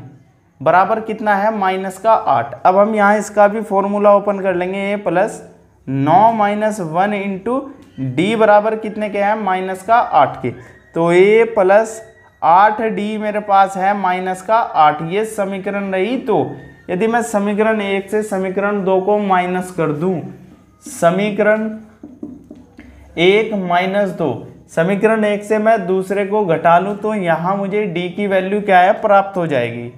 बराबर कितना है माइनस का 8। अब हम यहाँ इसका भी फॉर्मूला ओपन कर लेंगे, A plus 9 minus 1 into D बराबर कितने के हैं माइनस का 8 के। तो A प्लस 8D मेरे पास है माइनस का 8, ये समीकरण रही। तो यदि मैं समीकरण 1 से समीकरण 2 को माइनस कर दूं, समीकरण 1 माइनस 2, समीकरण 1 से मैं दूसरे को घटा लूं तो यहाँ मुझे D की वैल्यू क्या है प्राप्त हो जाएगी।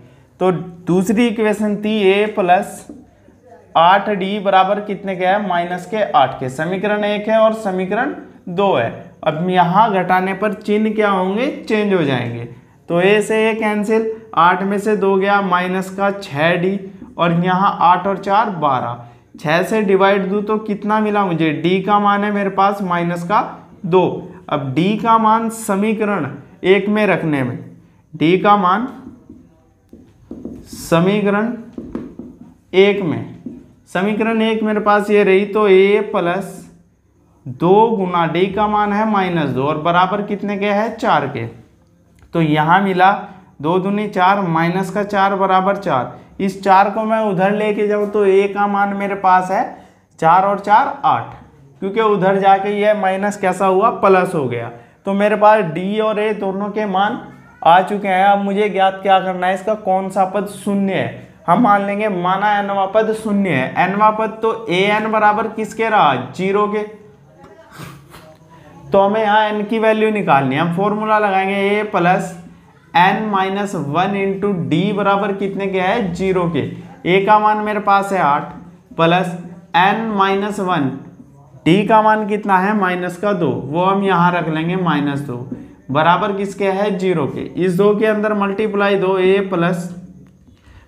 तो दूसरी इक्वेशन थी A प्लस 8D बराबर कितने के है माइनस के 8 के। समीकरण 1 है और समीकरण 2 है। अब यहाँ घटाने पर चिन्ह क्या होंगे चेंज हो जाएंगे। तो A से A कैंसिल, 8 में से 2 गया माइनस का 6D और यहाँ 8 और 4 12। 6 से डिवाइड दूँ तो कितना मिला मुझे, D का मान है मेरे पास माइनस का 2। अब D का मान समीकरण 1 में रखने में, D का मान समीकरण 1 में, समीकरण 1 मेरे पास ये रही। तो A प्लस 2 गुना D का मान है माइनस 2 और बराबर कितने के है 4 के। तो यहाँ मिला 2 दूनी 4 माइनस का 4 बराबर 4। इस 4 को मैं उधर लेके जाऊँ तो A का मान मेरे पास है 4 और 4 8, क्योंकि उधर जाके ये माइनस कैसा हुआ प्लस हो गया। तो मेरे पास D और A दोनों के मान आ चुके हैं। अब मुझे ज्ञात क्या करना है, इसका कौन सा पद शून्य है। हम मान लेंगे माना nवां पद शून्य है, nवां पद तो an बराबर किसके रहा, 0 के। तो हमें यहाँ n की वैल्यू निकालनी है, हम फॉर्मूला लगाएंगे a plus n minus 1 into D बराबर कितने के है, 0 के। a का मान मेरे पास है 8 प्लस n माइनस 1, डी का मान कितना है, माइनस का 2, वो हम यहाँ रख लेंगे -2 बराबर किसके है, 0 के। इस 2 के अंदर मल्टीप्लाई 2, a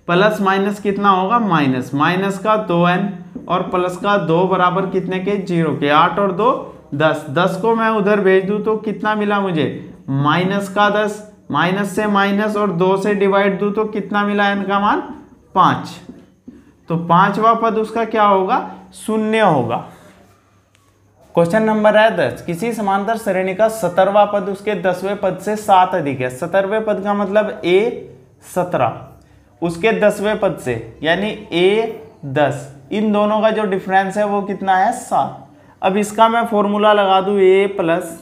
प्लस माइनस कितना होगा, माइनस का 2n और प्लस का 2 बराबर कितने के, 0 के। 8 और 2 10, 10 को मैं उधर भेज दूं तो कितना मिला मुझे, माइनस का 10, माइनस से माइनस और 2 से डिवाइड दूं तो कितना मिला, n का मान 5। तो 5वां पद उसका क्या होगा, शून्य होगा। क्वेश्चन नंबर है 10, किसी समांतर श्रेणी का 17वां पद उसके 10वें पद से 7 अधिक है। 17वें पद का मतलब a 17 उसके 10वें पद से, यानी a 10, इन दोनों का जो डिफरेंस है वो कितना है, 7। अब इसका मैं फॉर्मूला लगा दूं, a plus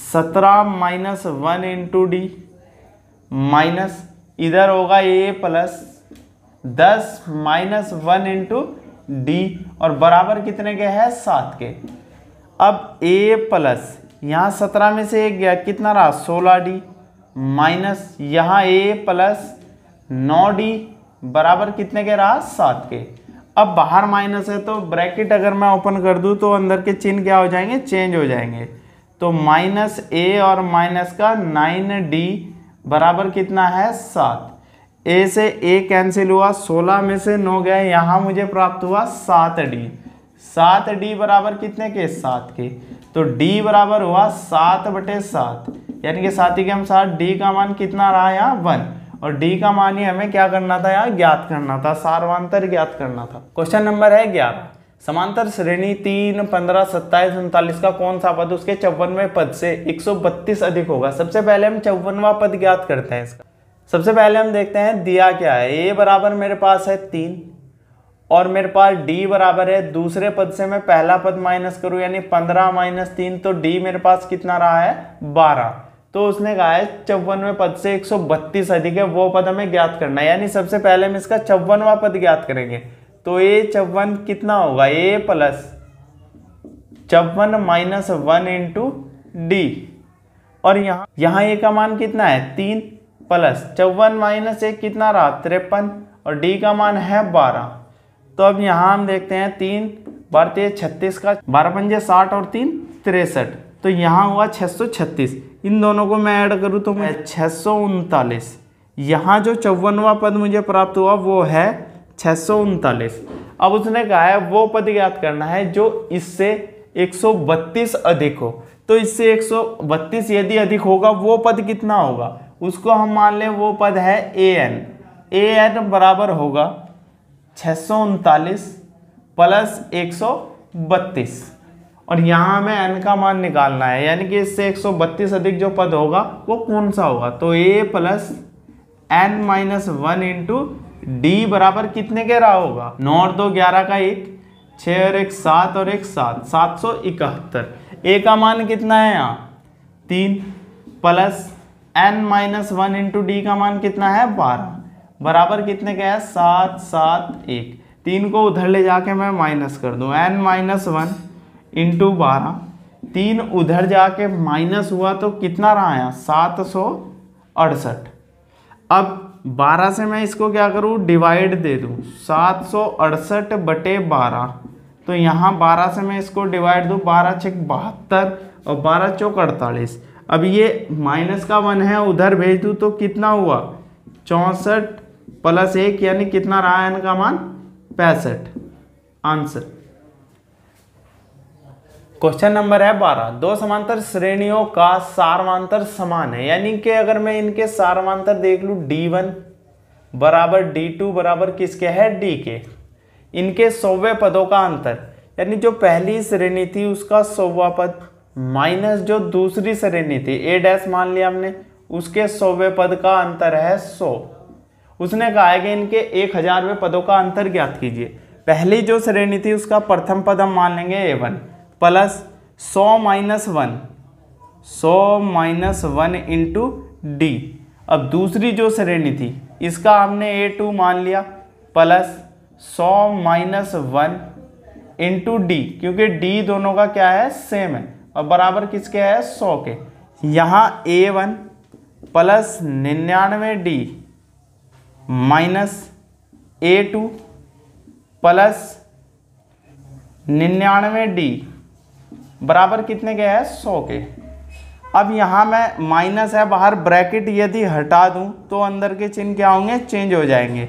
17 minus 1 into D minus इधर होगा a plus 10 minus 1 into D और बराबर कितने के है, 7 के। अब a प्लस यहाँ 17 में से एक गया, कितना रहा, 16d माइनस यहाँ a प्लस 9d बराबर कितने के रहा, 7 के। अब बाहर माइनस है तो ब्रैकेट अगर मैं ओपन कर दूं तो अंदर के चिन्ह क्या हो जाएंगे, चेंज हो जाएंगे। तो माइनस a और माइनस का 9d बराबर कितना है, 7। a से a कैंसिल हुआ, 16 में से 9 गए, यहाँ मुझे प्राप्त हुआ 7d। 7d बराबर कितने के, 7 के। तो d बराबर हुआ 7/7, यानी कि 7 के हम 7, d का मान कितना रहा यहाँ, 1, और d का मान ही हमें क्या करना था, यहाँ ज्ञात करना था, सार्वंतर ज्ञात करना था। क्वेश्चन नंबर है 11, समांतर श्रेणी 3, 15, 27, 39 का कौन सा पद उसके 54वें पद से 132 अधिक होगा। सबसे पहले हम 54वां पद ज्ञात करते हैं इसका। सबसे पहले हम देखते हैं दिया क्या है, a बराबर मेरे पास है 3 और मेरे पास d बराबर है, दूसरे पद से मैं पहला पद माइनस करूं यानी 15 माइनस 3, तो d मेरे पास कितना रहा है, 12। तो उसने कहा है 54वें पद से 132 अधिक है, वो पद हमें ज्ञात करना है, यानी सबसे पहले हम इसका 54वां पद ज्ञात करेंगे। तो a 54 कितना होगा, a plus 54 minus 1 into D, और यहाँ a का मान कितना है, 3 प्लस 54 माइनस 1 कितना रहा, 53 और d का मान है 12। तो अब यहाँ हम देखते हैं 3 बार 36 का 12 पंजे 60 और 3 63, तो यहाँ हुआ 636। इन दोनों को मैं ऐड करूँ तो मैं 639। यहाँ जो 54वां पद मुझे प्राप्त हुआ वो है 639। अब उसने कहा है वो पद ज्ञात करना है जो इससे 132 अधिक हो। तो इससे 132 यदि अधिक होगा वो पद कितना होगा, उसको हम मान लें वो पद है an बराबर होगा 639 प्लस 132, और यहाँ हमें n का मान निकालना है, यानी कि इससे 132 अधिक जो पद होगा वो कौन सा होगा। तो a plus n minus 1 into D बराबर कितने के रहा होगा, 9 और 2 11 का 1, 6 और 1 7 और 1 7, 771। a का मान कितना है यहाँ 3 plus n minus 1 into D का मान कितना है 12 बराबर कितने का है 7 7 1। 3 को उधर ले जाके मैं माइनस कर दूं, n माइनस 1 इंटू 12, 3 उधर जाके माइनस हुआ तो कितना रहा है 768। अब 12 से मैं इसको क्या करूं, डिवाइड दे दूं, 768/12। तो यहाँ 12 से मैं इसको डिवाइड दूं, 12 छक 72 और 12 चौक 48। अब ये माइनस का 1 है, उधर भेज दूं तो कितना हुआ 64 प्लस 1, यानी कितना रहा है n का मान 65। आंसर। क्वेश्चन नंबर है 12, दो समांतर श्रेणियों का सारवांतर समान है, यानी कि अगर मैं इनके सारवांतर देख लूं d1 बराबर d2 बराबर किसके है d के, इनके 100वें पदों का अंतर, यानी जो पहली श्रेणी थी उसका 100वां पद माइनस जो दूसरी श्रेणी थी a डैश मान लिया हमने, उसके 100वें पद का अंतर है 100। उसने कहा है कि इनके 1000वें पदों का अंतर ज्ञात कीजिए। पहली जो श्रेणी थी उसका प्रथम पद हम मान लेंगे a1 plus 100 minus 1 into D, अब दूसरी जो श्रेणी थी इसका हमने A2 मान लिया प्लस 100 माइनस 1 इंटू डी, क्योंकि डी दोनों का क्या है सेम है और बराबर किसके है 100 के। यहाँ A1 plus 99D minus A2 plus 99D बराबर कितने के है 100 के। अब यहाँ मैं माइनस है बाहर ब्रैकेट यदि हटा दूँ तो अंदर के चिन्ह क्या होंगे चेंज हो जाएंगे।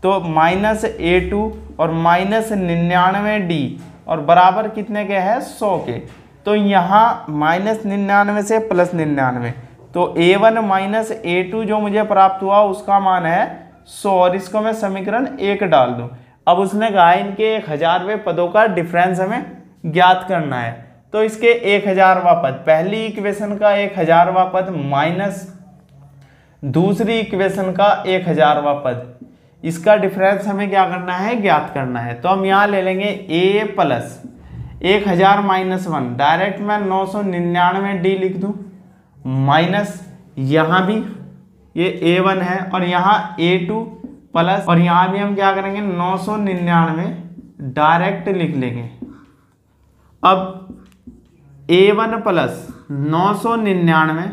तो माइनस A2 और माइनस 99D और बराबर कितने के है 100 के। तो यहाँ माइनस 99 से प्लस 99, तो A1 माइनस A2 जो मुझे प्राप्त हुआ उसका मान है 100 और इसको मैं समीकरण 1 डाल दूँ। अब उसने कहा इनके 1000वें पदों का डिफरेंस हमें ज्ञात करना है। तो इसके 1000वां पद, पहली इक्वेशन का 1000वां पद माइनस दूसरी इक्वेशन का 1000वां पद, इसका डिफरेंस हमें क्या करना है ज्ञात करना है। तो हम यहाँ ले लेंगे A प्लस 1000 माइनस 1, डायरेक्ट मैं 999D लिख दूँ, माइनस यहाँ भी ये A1 है और यहाँ A2 प्लस, और यहाँ भी हम क्या करेंगे 999 डायरेक्ट लिख लेंगे। अब A1 plus 999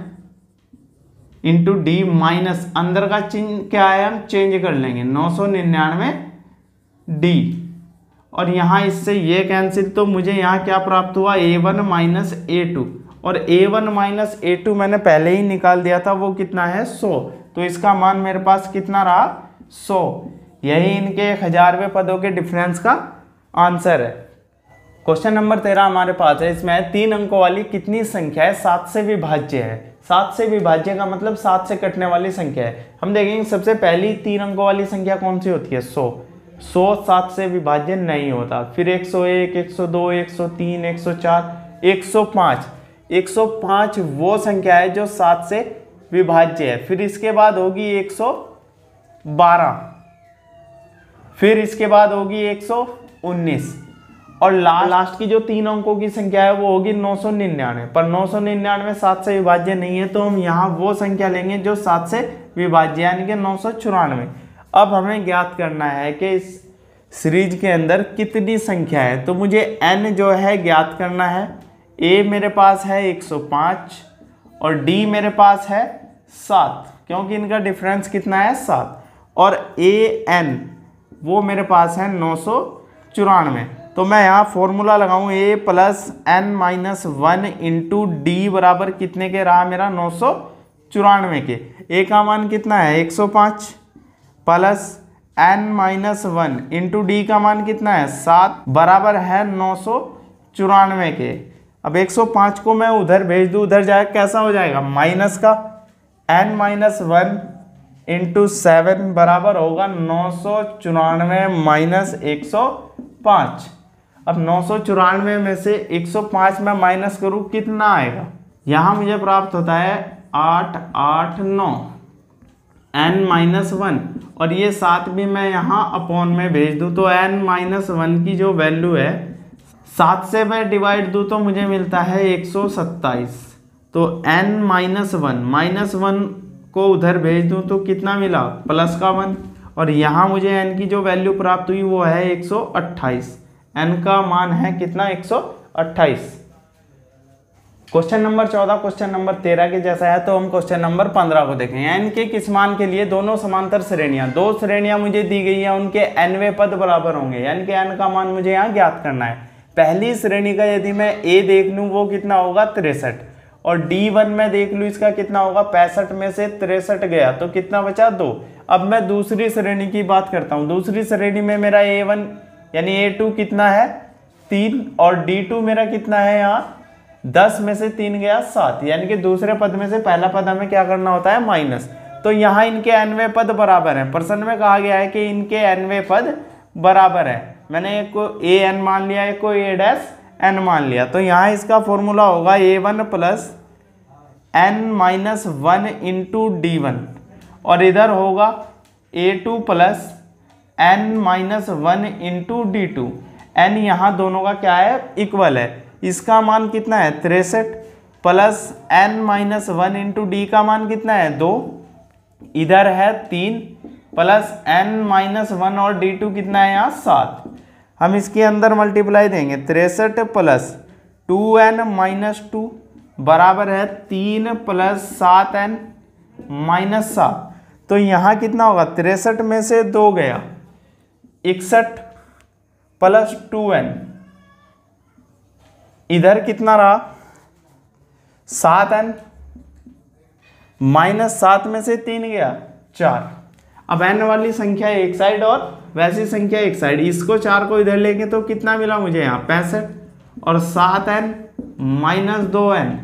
into D minus अंदर का चिन्ह क्या है हम चेंज कर लेंगे 999D, और यहाँ इससे ये कैंसिल, तो मुझे यहाँ क्या प्राप्त हुआ A1 माइनस A2, और A1 माइनस A2 मैंने पहले ही निकाल दिया था वो कितना है 100, तो इसका मान मेरे पास कितना रहा 100। यही इनके 1000वें पदों के डिफरेंस का आंसर है। क्वेश्चन नंबर 13 हमारे पास है, इसमें 3 अंकों वाली कितनी संख्या है 7 से विभाज्य है। 7 से विभाज्य का मतलब 7 से कटने वाली संख्या है। हम देखेंगे सबसे पहली 3 अंकों वाली संख्या कौन सी होती है 100। 100 7 से विभाज्य नहीं होता। फिर 101, 102, 103, 104, 105। 105 वो संख्या है जो 7 से विभाज्य है। फिर इसके बाद होगी 112, फिर इसके बाद होगी 119, और लास्ट की जो 3 अंकों की संख्या है वो होगी 999। पर 999 7 से विभाज्य नहीं है, तो हम यहाँ वो संख्या लेंगे जो 7 से विभाज्य यानी कि 994। अब हमें ज्ञात करना है कि इस सीरीज के अंदर कितनी संख्या है, तो मुझे n जो है ज्ञात करना है। a मेरे पास है 105 और d मेरे पास है 7, क्योंकि इनका डिफरेंस कितना है 7, और an वो मेरे पास है 994। तो मैं यहाँ फॉर्मूला लगाऊं a plus n minus 1 into D बराबर कितने के रहा मेरा 994 के। a का मान कितना है 105 plus n minus 1 into D का मान कितना है 7 बराबर है 994 के। अब 105 को मैं उधर भेज दूँ, उधर जाए कैसा हो जाएगा माइनस का n माइनस 1 इंटू 7 बराबर होगा 994 माइनस 105। अब 994 में से 105 में माइनस करूँ कितना आएगा, यहाँ मुझे प्राप्त होता है 889 n माइनस 1, और ये 7 भी मैं यहाँ अपॉन में भेज दूँ तो n माइनस 1 की जो वैल्यू है 7 से मैं डिवाइड दूँ तो मुझे मिलता है 127। तो n माइनस 1 को उधर भेज दूँ तो कितना मिला प्लस का 1, और यहाँ मुझे n की जो वैल्यू प्राप्त हुई वो है 128। n का मान है कितना 128। क्वेश्चन नंबर 14 क्वेश्चन नंबर 13 के जैसा है, तो हम क्वेश्चन नंबर 15 को देखेंगे। n के किस मान के लिए दोनों समांतर श्रेणियां, 2 श्रेणियां मुझे दी गई है, उनके nवें पद बराबर होंगे, यानी कि n का मान मुझे यहाँ ज्ञात करना है। पहली श्रेणी का यदि मैं a देख लूँ वो कितना होगा 63, और D1 में देख लूँ इसका कितना होगा 65 में से 63 गया तो कितना बचा 2। अब मैं दूसरी श्रेणी की बात करता हूँ। दूसरी श्रेणी में मेरा A1 यानी A2 कितना है 3, और D2 मेरा कितना है यहाँ 10 में से 3 गया 7, यानी कि दूसरे पद में से पहला पद हमें क्या करना होता है माइनस। तो यहाँ इनके nवें पद बराबर हैं। प्रश्न में कहा गया है कि इनके nवें पद बराबर है। मैंने एक को an मान लिया, एक को a' n मान लिया, तो यहाँ इसका फॉर्मूला होगा A1 plus n minus 1 into D1, और इधर होगा A2 plus n minus 1 into D2। n यहाँ दोनों का क्या है इक्वल है। इसका मान कितना है 63 plus n minus 1 into D का मान कितना है 2, इधर है 3 प्लस n-1 और d2 कितना है यहाँ 7। हम इसके अंदर मल्टीप्लाई देंगे 63 प्लस 2n-2 बराबर है 3 प्लस 7n-7। तो यहाँ कितना होगा, 63 में से 2 गया 61 प्लस 2n, इधर कितना रहा 7n, -7 में से 3 गया 4। अब n वाली संख्या एक साइड और वैसी संख्या एक साइड, इसको 4 को इधर लेंगे तो कितना मिला मुझे यहाँ 65 और 7n - 2n,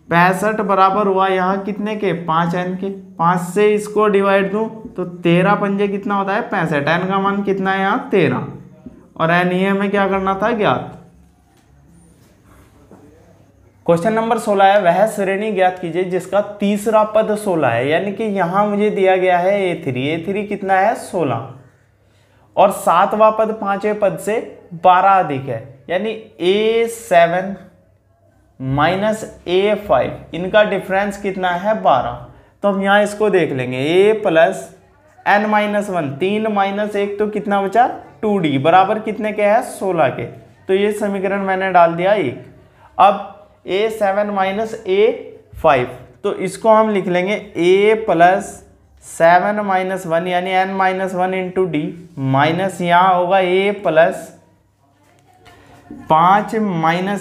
65 बराबर हुआ यहाँ कितने के 5n के। 5 से इसको डिवाइड दूं तो 13 पंजे कितना होता है 65, n का मान कितना है यहाँ 13 और n ये हमें क्या करना था ज्ञात। क्वेश्चन नंबर 16 है, वह श्रेणी ज्ञात कीजिए जिसका तीसरा पद 16 है। यानी कि यहां मुझे दिया गया है a3 कितना है 16 और सातवां पद पांचवें पद से 12 अधिक है, यानी a7 माइनस a5, इनका डिफरेंस कितना है 12। तो हम यहां इसको देख लेंगे a प्लस n-1, 3 - 1 तो कितना बचा 2d बराबर कितने के है 16 के। तो ये समीकरण मैंने डाल दिया 1। अब a7 माइनस a5, तो इसको हम लिख लेंगे a प्लस 7 - 1 यानी n-1 इंटू डी माइनस यहाँ होगा a प्लस 5 -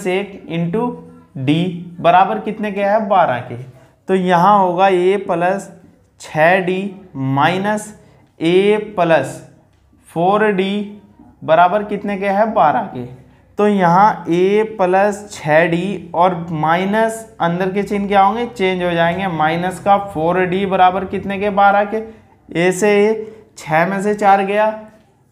1 इंटू डी बराबर कितने के है 12 के। तो यहाँ होगा a plus 6d minus a plus 4d बराबर कितने के है 12 के। तो यहाँ a प्लस 6d और माइनस अंदर के चिन्ह क्या होंगे चेंज हो जाएंगे, माइनस का 4d बराबर कितने के 12 के। a से 6 में से 4 गया,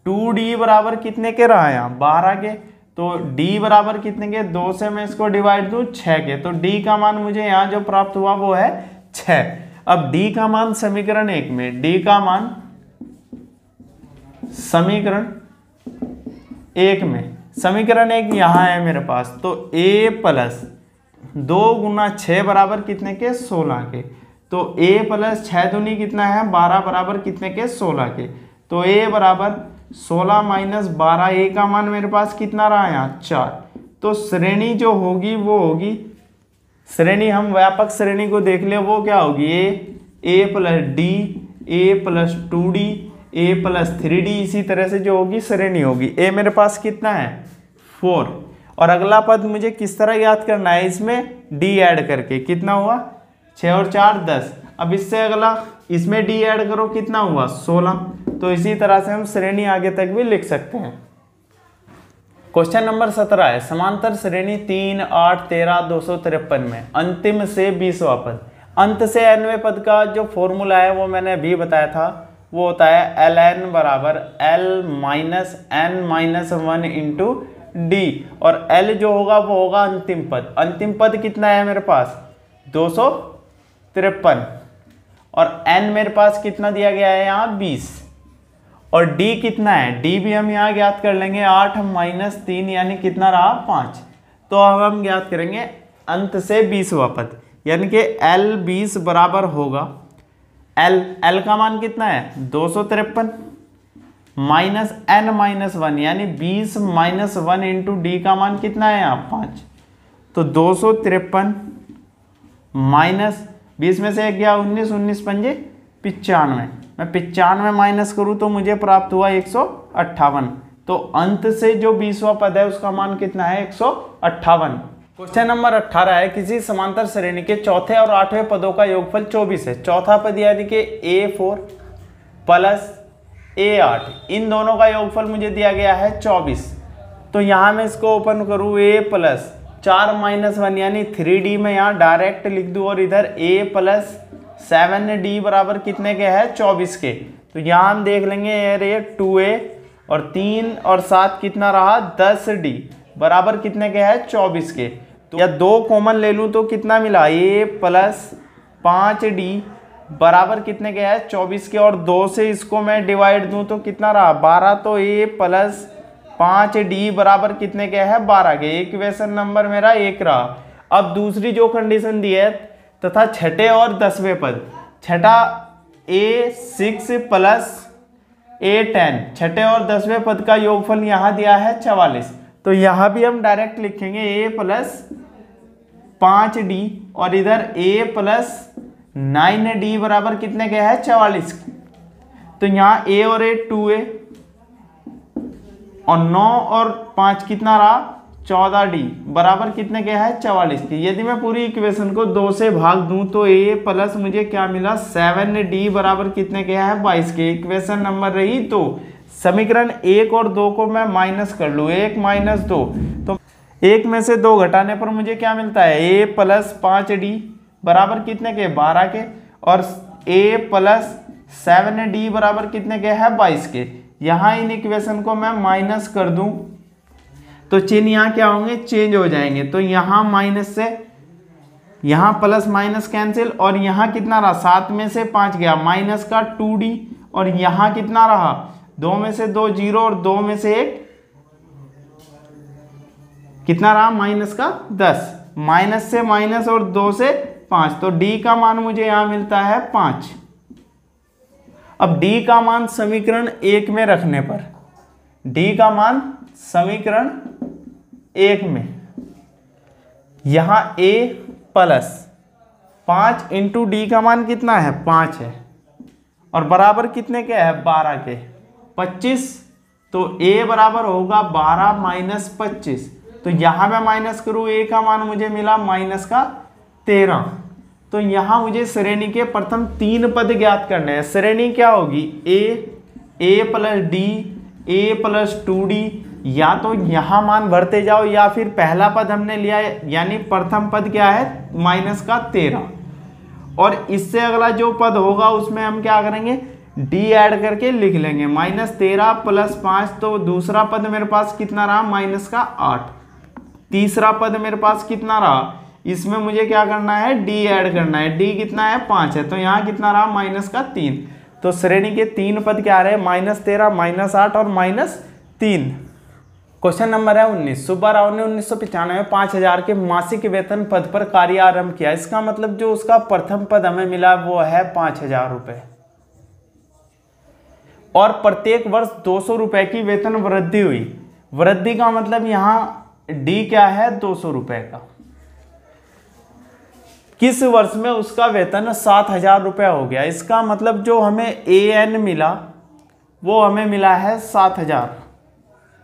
2d बराबर कितने के रहा यहाँ 12 के। तो d बराबर कितने के 2 से मैं इसको डिवाइड दूं 6 के। तो d का मान मुझे यहाँ जो प्राप्त हुआ वो है 6। अब d का मान समीकरण 1 में, d का मान समीकरण 1 में, समीकरण 1 यहाँ है मेरे पास। तो a प्लस 2 गुना 6 बराबर कितने के 16 के। तो a प्लस 6 दूनी कितना है 12 बराबर कितने के 16 के। तो a बराबर 16 माइनस 12, a का मान मेरे पास कितना रहा यहाँ 4। तो श्रेणी जो होगी वो होगी, श्रेणी हम व्यापक श्रेणी को देख ले वो क्या होगी a plus d, a plus 2d, a plus 3d, इसी तरह से जो होगी श्रेणी होगी। a मेरे पास कितना है 4 और अगला पद मुझे किस तरह याद करना है, इसमें d ऐड करके कितना हुआ 6 और 4 10। अब इससे अगला इसमें d ऐड करो कितना हुआ 16। तो इसी तरह से हम श्रेणी आगे तक भी लिख सकते हैं। क्वेश्चन नंबर 17 है, समांतर श्रेणी 3, 8, 13, 253 में अंतिम से 20वां पद, अंत से nवें पद का जो फॉर्मूला है वो मैंने अभी बताया था, वो होता है ln बराबर l minus n-1 into D और l जो होगा वो होगा अंतिम पद। अंतिम पद कितना है मेरे पास 253 और n मेरे पास कितना दिया गया है यहाँ 20 और d कितना है, d भी हम यहाँ ज्ञात कर लेंगे 8 - 3 यानी कितना रहा 5। तो अब हम ज्ञात करेंगे अंत से 20वां पद, यानी कि l 20 बराबर होगा l का मान कितना है 253 माइनस n-1 यानी 20 - 1 इंटू डी का मान कितना है यहाँ 5। तो 253 माइनस 20 में से 1 गया 19, 19 पंजे 95, मैं 95 माइनस करूँ तो मुझे प्राप्त हुआ 158। तो अंत से जो 20वां पद है उसका मान कितना है 158। क्वेश्चन नंबर 18 है, किसी समांतर श्रेणी के चौथे और 8वें पदों का योगफल 24 है। चौथा पद यानी कि a4 प्लस a8, इन दोनों का योगफल मुझे दिया गया है 24। तो यहाँ मैं इसको ओपन करूँ a प्लस 4 - 1 यानी 3d में यहाँ डायरेक्ट लिख दूँ और इधर a प्लस 7d बराबर कितने के है 24 के। तो यहाँ हम देख लेंगे ये 2a और 3 और 7 कितना रहा 10d बराबर कितने के है 24 के। तो या 2 कॉमन ले लूँ तो कितना मिला a प्लस 5d बराबर कितने के है 24 के और 2 से इसको मैं डिवाइड दूँ तो कितना रहा 12। तो a प्लस 5d बराबर कितने के है 12 के। इक्वेशन नंबर मेरा 1 रहा। अब दूसरी जो कंडीशन दी है तथा छठे और 10वें पद, छठा A6 प्लस A10, छठे और 10वें पद का योगफल यहाँ दिया है 44। तो यहाँ भी हम डायरेक्ट लिखेंगे A प्लस 5D और इधर A प्लस 9D बराबर कितने के है 44। तो यहाँ A और A 2A और 9 और 5 कितना रहा 14D बराबर कितने के है 44 की। यदि मैं पूरी इक्वेशन को 2 से भाग दूं तो A प्लस मुझे क्या मिला 7D बराबर कितने के है 22 के। इक्वेशन नंबर रही 2। समीकरण 1 और 2 को मैं माइनस कर लूँ, 1 माइनस 2, तो 1 में से 2 घटाने पर मुझे क्या मिलता है A प्लस 5D बराबर कितने के 12 के और A प्लस 7D बराबर कितने के है 22 के। यहाँ इन इक्वेशन को मैं माइनस कर दूं तो चिन्ह यहाँ क्या होंगे चेंज हो जाएंगे। तो यहाँ माइनस से यहाँ प्लस माइनस कैंसिल और यहाँ कितना रहा 7 में से 5 गया माइनस का 2D और यहाँ कितना रहा 2 में से 2 0 और 2 में से 1 कितना रहा माइनस का 10, माइनस से माइनस और 2 से 5, तो D का मान मुझे यहाँ मिलता है 5। अब D का मान समीकरण 1 में रखने पर D का मान समीकरण 1 में यहां A प्लस 5 इंटू D का मान कितना है 5 है और बराबर कितने के है 12 के 25। तो A बराबर होगा 12 माइनस 25। तो यहां मैं माइनस करूं A का मान मुझे मिला माइनस का 13। तो यहां मुझे श्रेणी के प्रथम 3 पद ज्ञात करने हैं। श्रेणी क्या होगी A plus D A plus 2D, या तो यहां मान भरते जाओ या फिर पहला पद हमने लिया है यानी प्रथम पद क्या है माइनस का 13 और इससे अगला जो पद होगा उसमें हम क्या करेंगे D ऐड करके लिख लेंगे माइनस 13 प्लस 5। तो दूसरा पद मेरे पास कितना रहा माइनस का 8। तीसरा पद मेरे पास कितना रहा, इसमें मुझे क्या करना है D ऐड करना है। D कितना है 5 है, तो यहाँ कितना रहा माइनस का 3। तो श्रेणी के 3 पद क्या रहे माइनस 13 माइनस 8 और माइनस 3। क्वेश्चन नंबर है 19। सुब्बा राव ने 1995 में 5000 के मासिक वेतन पद पर कार्य आरंभ किया। इसका मतलब जो उसका प्रथम पद हमें मिला वो है 5000 रुपए और प्रत्येक वर्ष 200 रुपए की वेतन वृद्धि हुई। वृद्धि का मतलब यहाँ D क्या है 200 रुपए का। किस वर्ष में उसका वेतन 7000 रुपये हो गया। इसका मतलब जो हमें AN मिला वो हमें मिला है 7000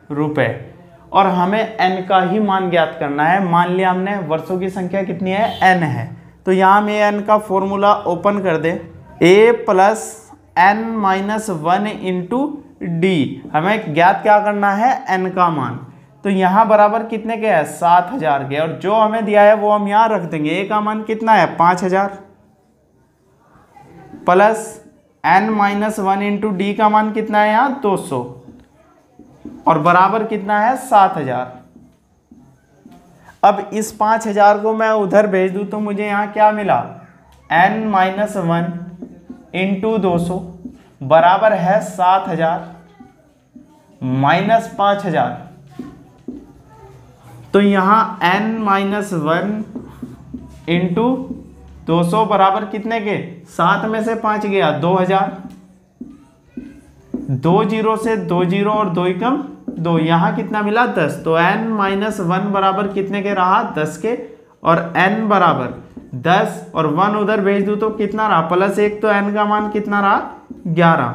रुपये और हमें N का ही मान ज्ञात करना है। मान लिया हमने वर्षों की संख्या कितनी है N है, तो यहाँ हम AN का फॉर्मूला ओपन कर दे A plus N minus 1 into D। हमें ज्ञात क्या करना है N का मान। तो यहाँ बराबर कितने के है 7000 के और जो हमें दिया है वो हम यहाँ रख देंगे। A का मान कितना है 5000 plus N minus 1 into D का मान कितना है यहाँ 200 और बराबर कितना है 7000। अब इस 5000 को मैं उधर भेज दूं तो मुझे यहाँ क्या मिला N माइनस 1 इंटू 200 बराबर है 7000 माइनस 5000। तो यहाँ n माइनस 1 इंटू 200 बराबर कितने के 7 में से 5 गया 2000, 2 0 से 2 0 और 2 एकम 2, यहाँ कितना मिला 10। तो n माइनस 1 बराबर कितने के रहा 10 के और n बराबर 10 और 1 उधर भेज दूँ तो कितना रहा प्लस 1, तो n का मान कितना रहा 11।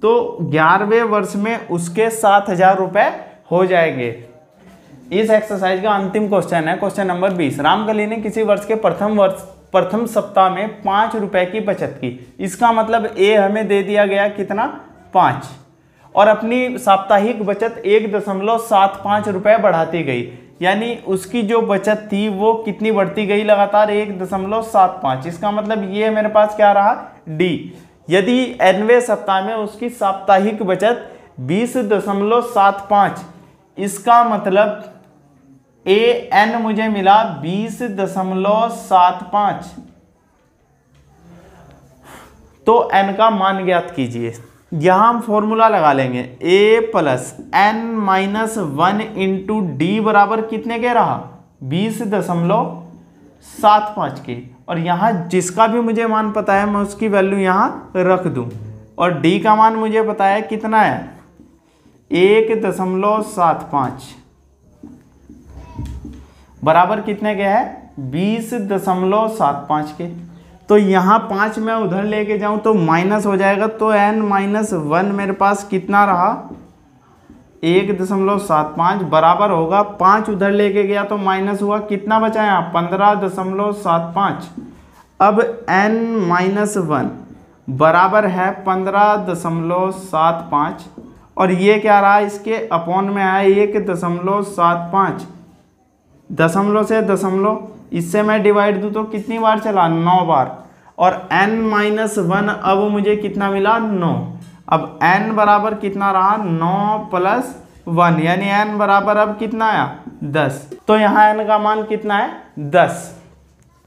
तो 11वें वर्ष में उसके 7000 रुपये हो जाएंगे। इस एक्सरसाइज का अंतिम क्वेश्चन है क्वेश्चन नंबर 20। रामकली ने किसी वर्ष के प्रथम सप्ताह में 5 रुपए की बचत की। इसका मतलब A हमें दे दिया गया कितना 5 और अपनी साप्ताहिक बचत 1.75 रुपए बढ़ाती गई, यानी उसकी जो बचत थी वो कितनी बढ़ती गई लगातार 1.75। इसका मतलब ये मेरे पास क्या रहा D। यदि nवें सप्ताह में उसकी साप्ताहिक बचत 20.75, इसका मतलब AN मुझे मिला 20.75। तो n का मान ज्ञात कीजिए। यहां हम फॉर्मूला लगा लेंगे A plus N minus 1 into D बराबर कितने के रहा 20.75 के और यहाँ जिसका भी मुझे मान पता है मैं उसकी वैल्यू यहाँ रख दूँ। और d का मान मुझे पता है कितना है 1.75 बराबर कितने के है 20.75 के। तो यहाँ 5 मैं उधर लेके जाऊँ तो माइनस हो जाएगा, तो n-1 मेरे पास कितना रहा 1.75 बराबर होगा 5 उधर लेके गया तो माइनस हुआ, कितना बचा यहाँ 15.75। अब n-1 बराबर है 15.75 और ये क्या रहा इसके अपॉन में है 1.75, दशमलव से दशमलव इससे मैं डिवाइड दूँ तो कितनी बार चला 9 बार। और n-1 अब मुझे कितना मिला 9। अब n बराबर कितना रहा 9 + 1 यानी n बराबर अब कितना आया 10। तो यहाँ n का मान कितना है 10।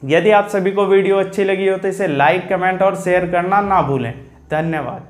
यदि आप सभी को वीडियो अच्छी लगी हो तो इसे लाइक कमेंट और शेयर करना ना भूलें। धन्यवाद।